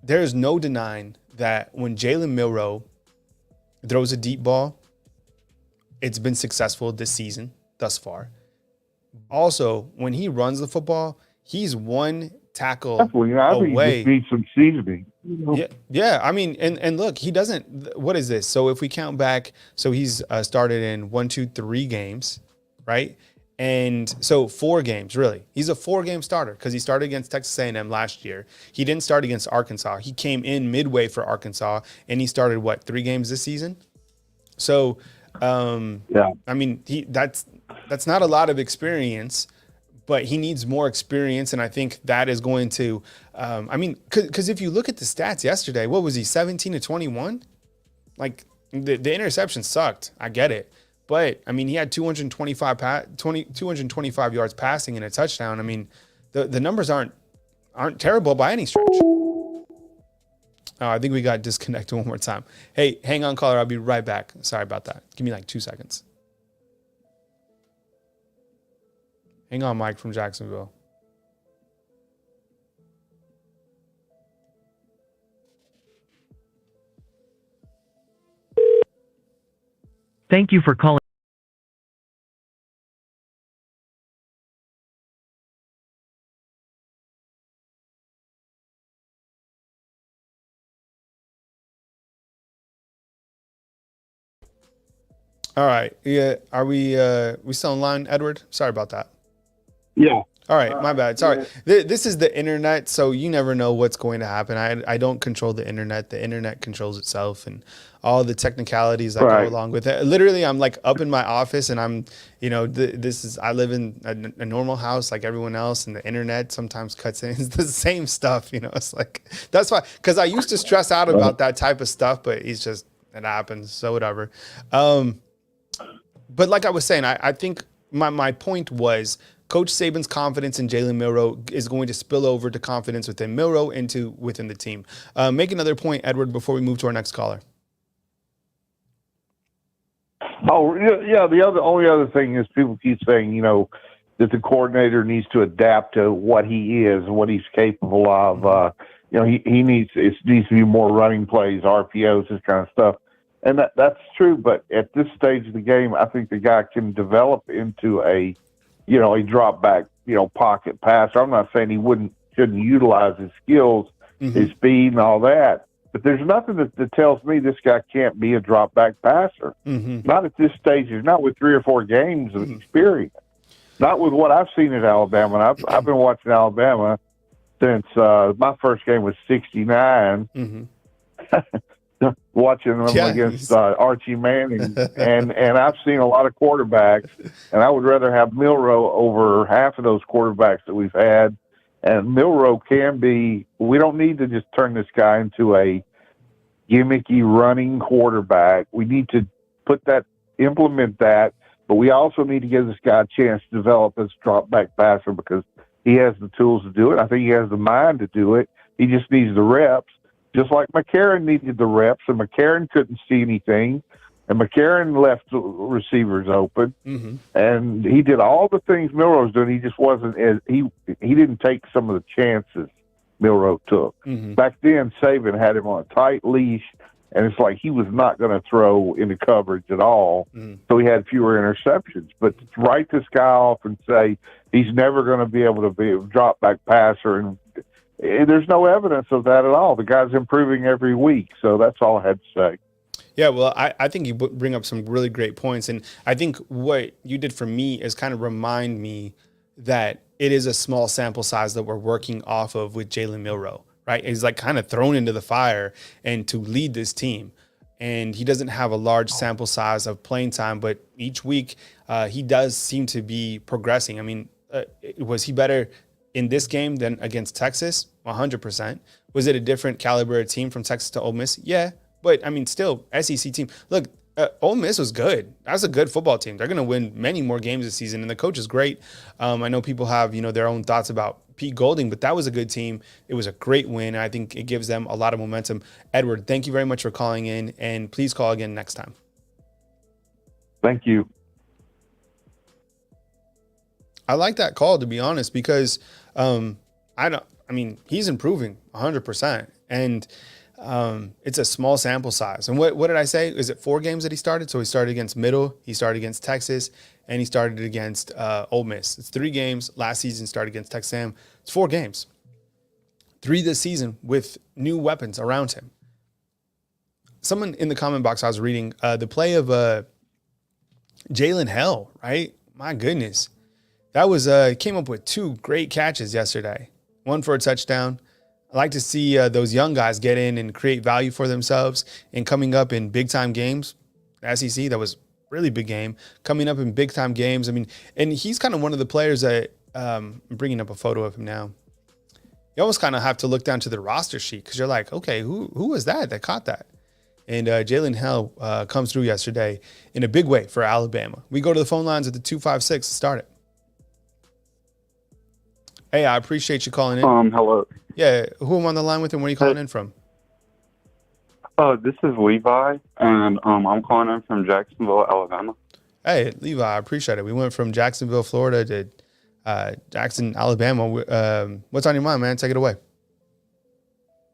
there's no denying that when Jalen Milroe throws a deep ball, it's been successful this season thus far. Also, when he runs the football, he's 1 tackle I think away. he just needs some seasoning. Yeah. I mean, and look, he doesn't. What is this? So if we count back, so he's started in 1, 2, 3 games, right? And so 4 games, really. He's a 4-game starter because he started against Texas A&M last year. He didn't start against Arkansas. He came in midway for Arkansas, and he started 3 games this season. So, I mean, that's not a lot of experience, but he needs more experience, and I think that is going to. Because if you look at the stats yesterday, what was he, 17-21? Like the interception sucked. I get it. But, I mean, he had 225 yards passing and a touchdown. I mean, the numbers aren't terrible by any stretch. I think we got disconnected one more time. Hey, hang on, caller. I'll be right back. Sorry about that. Give me 2 seconds. Hang on, Mike from Jacksonville. Thank you for calling. All right. Yeah. Are we still online, Edward? Sorry about that. Yeah. All right, my bad. Sorry. This is the internet, so you never know what's going to happen. I don't control the internet. The internet controls itself, and all the technicalities that go along with it. Literally, I'm like up in my office, and I'm, I live in a normal house like everyone else, and the internet sometimes cuts in. It's the same stuff, It's like, that's why, because I used to stress out about that type of stuff, but it happens, so whatever. But like I was saying, I think my point was, Coach Saban's confidence in Jalen Milroe is going to spill over to confidence within Milroe into within the team. Make another point, Edward, before we move to our next caller. Oh, yeah. The only other thing is people keep saying, that the coordinator needs to adapt to what he is and what he's capable of. He needs to be more running plays, RPOs, this kind of stuff. And that's true. But at this stage of the game, I think the guy can develop into a drop back, pocket passer. I'm not saying he shouldn't utilize his skills, his speed and all that. But there's nothing that tells me this guy can't be a drop back passer. Not at this stage. Not with 3 or 4 games of experience. Not with what I've seen at Alabama. And I've been watching Alabama since my first game was '69. Watching them against Archie Manning, and I've seen a lot of quarterbacks, and I would rather have Milroe over half of those quarterbacks that we've had. And Milroe can be. We don't need to just turn this guy into a gimmicky running quarterback. We need to implement that, but we also need to give this guy a chance to develop as a drop back passer because he has the tools to do it. I think he has the mind to do it. He just needs the reps. Just like McCarron needed the reps, and McCarron couldn't see anything, and McCarron left the receivers open, and he did all the things Milroe was doing. He just wasn't he didn't take some of the chances Milroe took. Back then, Saban had him on a tight leash, and it's like he was not going to throw into coverage at all, so he had fewer interceptions. But to write this guy off and say he's never going to be able to be a drop back passer, and there's no evidence of that at all. The guy's improving every week, so that's all I had to say. Yeah, well, I think you bring up some really great points, and I think what you did for me is kind of remind me that it is a small sample size that we're working off of with Jalen Milroe, right? He's like kind of thrown into the fire and to lead this team, and he doesn't have a large sample size of playing time, but each week he does seem to be progressing. I mean, was he better in this game than against Texas? 100%. Was it a different caliber of team from Texas to Ole Miss? Yeah, but I mean, still SEC team. Look, Ole Miss was good. That's a good football team. They're going to win many more games this season, and the coach is great. I know people have their own thoughts about Pete Golding, but that was a good team. It was a great win, and I think it gives them a lot of momentum. Edward, thank you very much for calling in, and please call again next time. Thank you. I like that call, to be honest, because he's improving 100%, and it's a small sample size. And what did I say? Is it 4 games that he started? So he started against Middle, he started against Texas, and he started against Ole Miss. It's 3 games. Last season started against Texas A&M. It's 4 games. 3 this season with new weapons around him. Someone in the comment box I was reading the play of Jalen Hell, right? My goodness. That was came up with 2 great catches yesterday. 1 for a touchdown. I like to see those young guys get in and create value for themselves. And coming up in big-time games, SEC, that was a really big game. Coming up in big-time games, I mean, and he's kind of one of the players that I'm bringing up a photo of him now. You almost kind of have to look down to the roster sheet because you're like, okay, who was that caught that? And Jalen Hell comes through yesterday in a big way for Alabama. We go to the phone lines at the 256 to start it. Hey, I appreciate you calling in. Hello. Yeah, who am I on the line with and where are you calling in from? This is Levi, and I'm calling in from Jacksonville, Alabama. Hey, Levi, I appreciate it. We went from Jacksonville, Florida to Jackson, Alabama. What's on your mind, man? Take it away.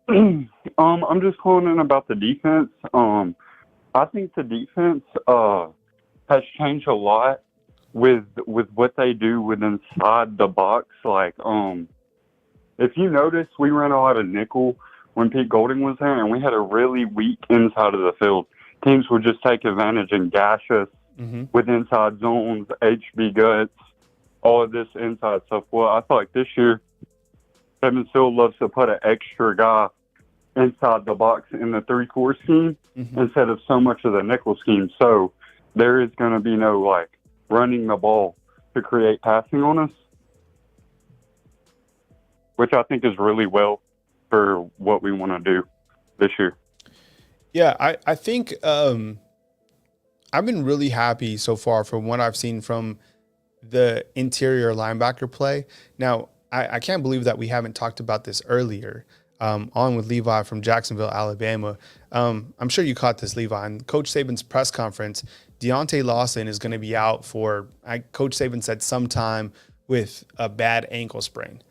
I'm just calling in about the defense. I think the defense has changed a lot with what they do with inside the box. Like, if you notice, we ran a lot of nickel when Pete Golding was there, and we had a really weak inside of the field. Teams would just take advantage and gash us with inside zones, HB guts, all of this inside stuff. Well, I feel like this year, Kevin still loves to put an extra guy inside the box in the 3-4 scheme instead of so much of the nickel scheme. So there is going to be no, like, running the ball to create passing on us, which I think is really well for what we want to do this year. Yeah, I think I've been really happy so far from what I've seen from the interior linebacker play. Now, I can't believe that we haven't talked about this earlier. On with Levi from Jacksonville, Alabama. I'm sure you caught this, Levi. In Coach Saban's press conference, Deontay Lawson is going to be out for, Coach Saban said, sometime with a bad ankle sprain.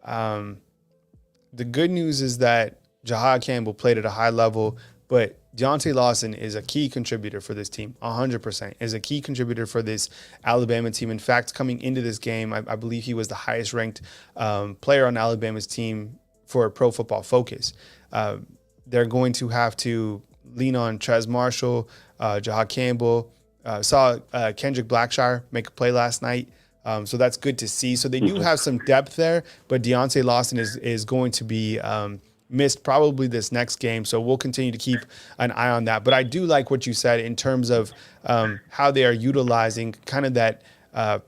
The good news is that Jahad Campbell played at a high level, but Deontay Lawson is a key contributor for this team, 100%, is a key contributor for this Alabama team. In fact, coming into this game, I believe he was the highest ranked player on Alabama's team for Pro Football Focus. They're going to have to lean on Trez Marshall, Jahad Campbell. Saw Kendrick Blackshire make a play last night. So that's good to see. So they do have some depth there, but Deontay Lawson is going to be missed probably this next game. So we'll continue to keep an eye on that. But I do like what you said in terms of how they are utilizing kind of that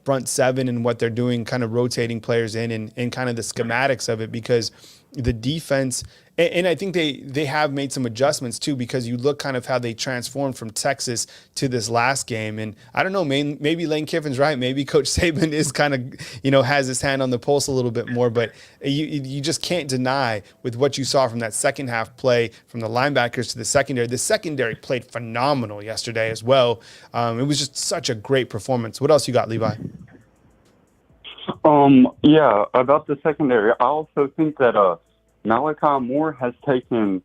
front seven and what they're doing, kind of rotating players in and kind of the schematics of it, because the defense, and I think they have made some adjustments too, because you look kind of how they transformed from Texas to this last game. And I don't know, maybe Lane Kiffin's right. Maybe Coach Saban is kind of, has his hand on the pulse a little bit more, but you just can't deny with what you saw from that second half play from the linebackers to the secondary. The secondary played phenomenal yesterday as well. It was just such a great performance. What else you got, Levi? Yeah, about the secondary, I also think that Malachi Moore has taken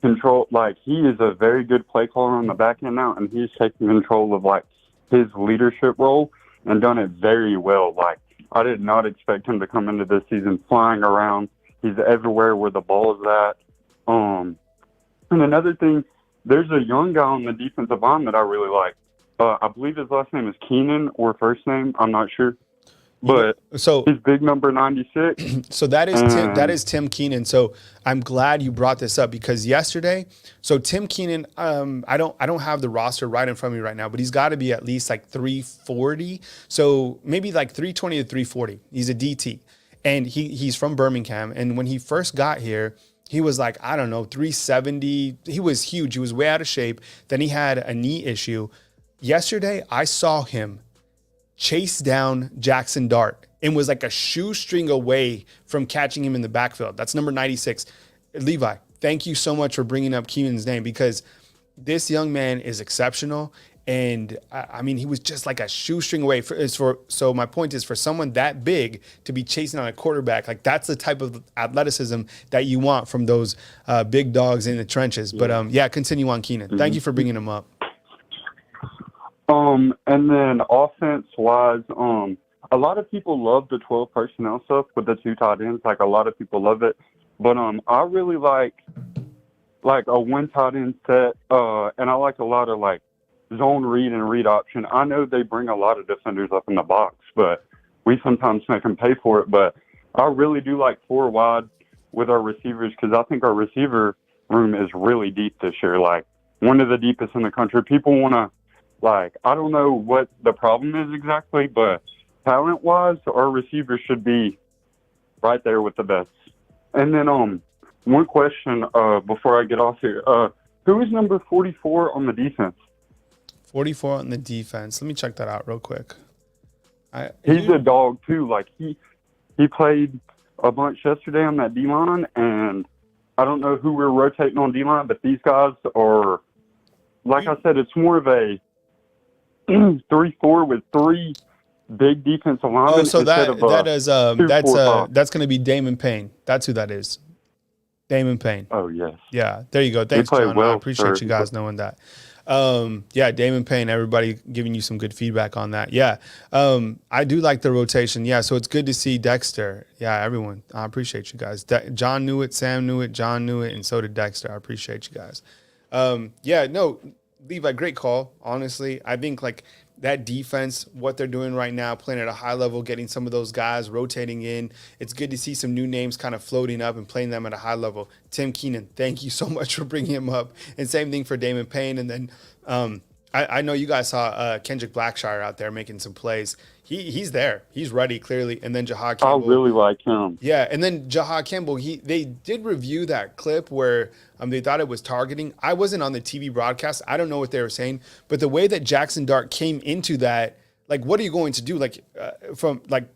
control. Like, he is a very good play caller on the back end now, and he's taken control of, like, his leadership role and done it very well. Like, I did not expect him to come into this season flying around. He's everywhere where the ball is at. And another thing, there's a young guy on the defensive line that I really like. I believe his last name is Keenan, or first name, I'm not sure. But so his big number 96. So that is Tim Keenan. So I'm glad you brought this up, because yesterday, so Tim Keenan, I don't have the roster right in front of me right now, but he's got to be at least like 340. So maybe like 320 to 340. He's a DT, and he's from Birmingham. And when he first got here, he was like, I don't know, 370. He was huge. He was way out of shape. Then he had a knee issue. Yesterday, I saw him chase down Jackson Dart and was like a shoestring away from catching him in the backfield. That's number 96. Levi, thank you so much for bringing up Keenan's name, because this young man is exceptional. And I mean, he was just like a shoestring away. So my point is, for someone that big to be chasing on a quarterback, like, that's the type of athleticism that you want from those big dogs in the trenches. But continue on, Keenan. Thank you for bringing him up. And then offense-wise, a lot of people love the 12 personnel stuff with the 2 tight ends. Like, a lot of people love it. But I really like a 1 tight end set, and I like a lot of, like, zone read and read option. I know they bring a lot of defenders up in the box, but we sometimes make them pay for it. But I really do like 4 wide with our receivers, because I think our receiver room is really deep this year, like one of the deepest in the country. People want to, like, I don't know what the problem is exactly, but talent-wise, our receivers should be right there with the best. And then one question before I get off here. Who is number 44 on the defense? 44 on the defense. Let me check that out real quick. He's a dog, too. Like, he played a bunch yesterday on that D-line, and I don't know who we're rotating on D-line, but these guys are, like I said, it's more of a 3-4 with 3 big defensive linemen. Oh, so that's going to be Damon Payne. That's who that is. Damon Payne. Oh, yes. Yeah, there you go. Thanks, John. Well, I appreciate you guys knowing that. Damon Payne, everybody giving you some good feedback on that. Yeah, I do like the rotation. Yeah, so it's good to see Dexter. Yeah, everyone. I appreciate you guys. John knew it, Sam knew it, John knew it, and so did Dexter. I appreciate you guys. Levi, great call. Honestly, I think, like, that defense, what they're doing right now, playing at a high level, getting some of those guys rotating in. It's good to see some new names kind of floating up and playing them at a high level. Tim Keenan, thank you so much for bringing him up. And same thing for Damon Payne. And then I know you guys saw Kendrick Blackshire out there making some plays. He's there. He's ready, clearly. And then Jahad Campbell. I really like him. Yeah, and then Jahad Campbell, they did review that clip where they thought it was targeting. I wasn't on the TV broadcast. I don't know what they were saying. But the way that Jackson Dart came into that, like, what are you going to do? Like,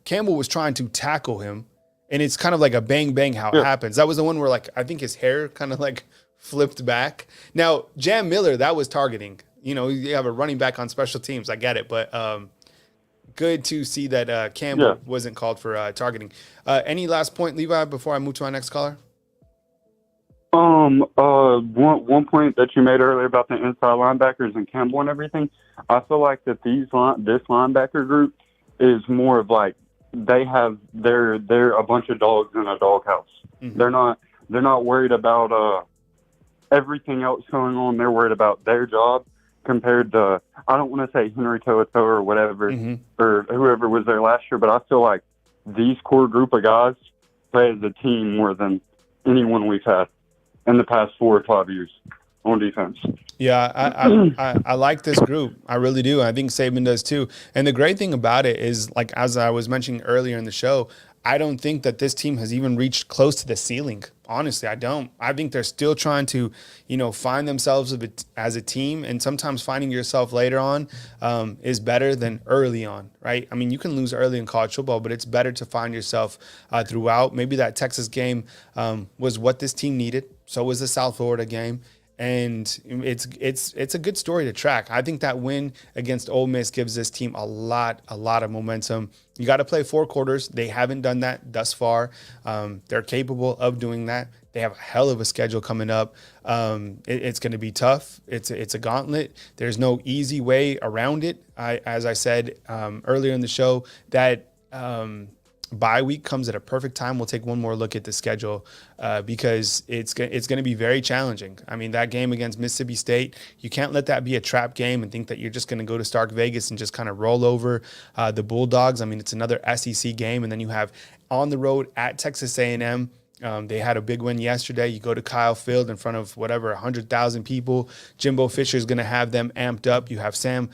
Campbell was trying to tackle him, and it's kind of like a bang-bang how it happens. That was the one where, like, I think his hair kind of, like, flipped back. Now, Jam Miller, that was targeting. You know, you have a running back on special teams. I get it, but good to see that Campbell wasn't called for targeting. Any last point, Levi, before I move to our next caller? One point that you made earlier about the inside linebackers and Campbell and everything, I feel like that this linebacker group is more of like they're a bunch of dogs in a doghouse. Mm-hmm. They're not worried about everything else going on. They're worried about their job. Compared to, I don't want to say Henry To'oTo'o or whatever, or whoever was there last year, but I feel like these core group of guys play as a team more than anyone we've had in the past 4 or 5 years on defense. Yeah, I like this group. I really do. I think Saban does too. And the great thing about it is, like, as I was mentioning earlier in the show, I don't think that this team has even reached close to the ceiling. Honestly, I don't. I think they're still trying to, find themselves as a team, and sometimes finding yourself later on is better than early on, right? I mean, you can lose early in college football, but it's better to find yourself throughout. Maybe that Texas game was what this team needed. So was the South Florida game. And it's a good story to track. I think that win against Ole Miss gives this team a lot of momentum. You got to play 4 quarters. They haven't done that thus far. They're capable of doing that. They have a hell of a schedule coming up. It's going to be tough. It's a gauntlet. There's no easy way around it. As I said earlier in the show, that bye week comes at a perfect time. We'll take one more look at the schedule because it's going to be very challenging. I mean, that game against Mississippi State, you can't let that be a trap game and think that you're just going to go to Stark Vegas and just kind of roll over the Bulldogs. I mean, it's another SEC game, and then you have on the road at Texas A&M. They had a big win yesterday. You go to Kyle Field in front of 100,000 people. Jimbo Fisher is going to have them amped up. You have Sam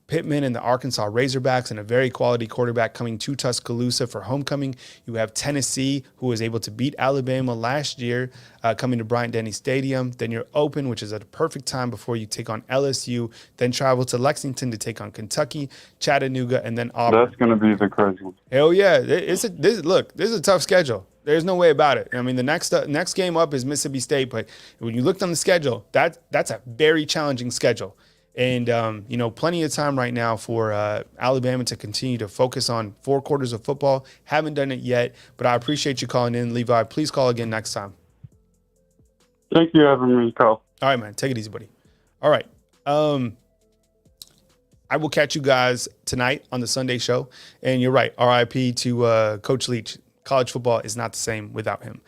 Pittman and the Arkansas Razorbacks and a very quality quarterback coming to Tuscaloosa for homecoming. You have Tennessee, who was able to beat Alabama last year, coming to Bryant-Denny Stadium. Then you're open, which is at a perfect time before you take on LSU, then travel to Lexington to take on Kentucky, Chattanooga, and then Auburn. That's going to be the crazy one. Hell yeah. This is a tough schedule. There's no way about it. I mean, the next game up is Mississippi State, but when you looked on the schedule, that's a very challenging schedule. And, plenty of time right now for Alabama to continue to focus on 4 quarters of football. Haven't done it yet, but I appreciate you calling in, Levi. Please call again next time. Thank you for having me, Carl. All right, man. Take it easy, buddy. All right. I will catch you guys tonight on the Sunday show. And you're right, RIP to Coach Leach. College football is not the same without him.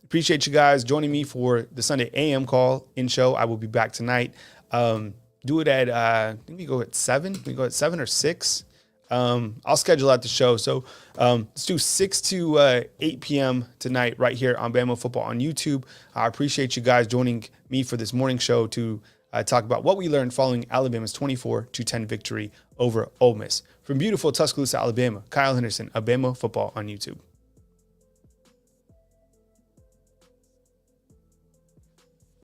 Appreciate you guys joining me for the Sunday AM call-in show. I will be back tonight. Do it at, I think we go at 7. We go at 7 or 6. I'll schedule out the show. So let's do 6 to 8 p.m. tonight right here on Bama Football on YouTube. I appreciate you guys joining me for this morning show to talk about what we learned following Alabama's 24-10 victory over Ole Miss. From beautiful Tuscaloosa, Alabama, Kyle Henderson of Bama Football on YouTube.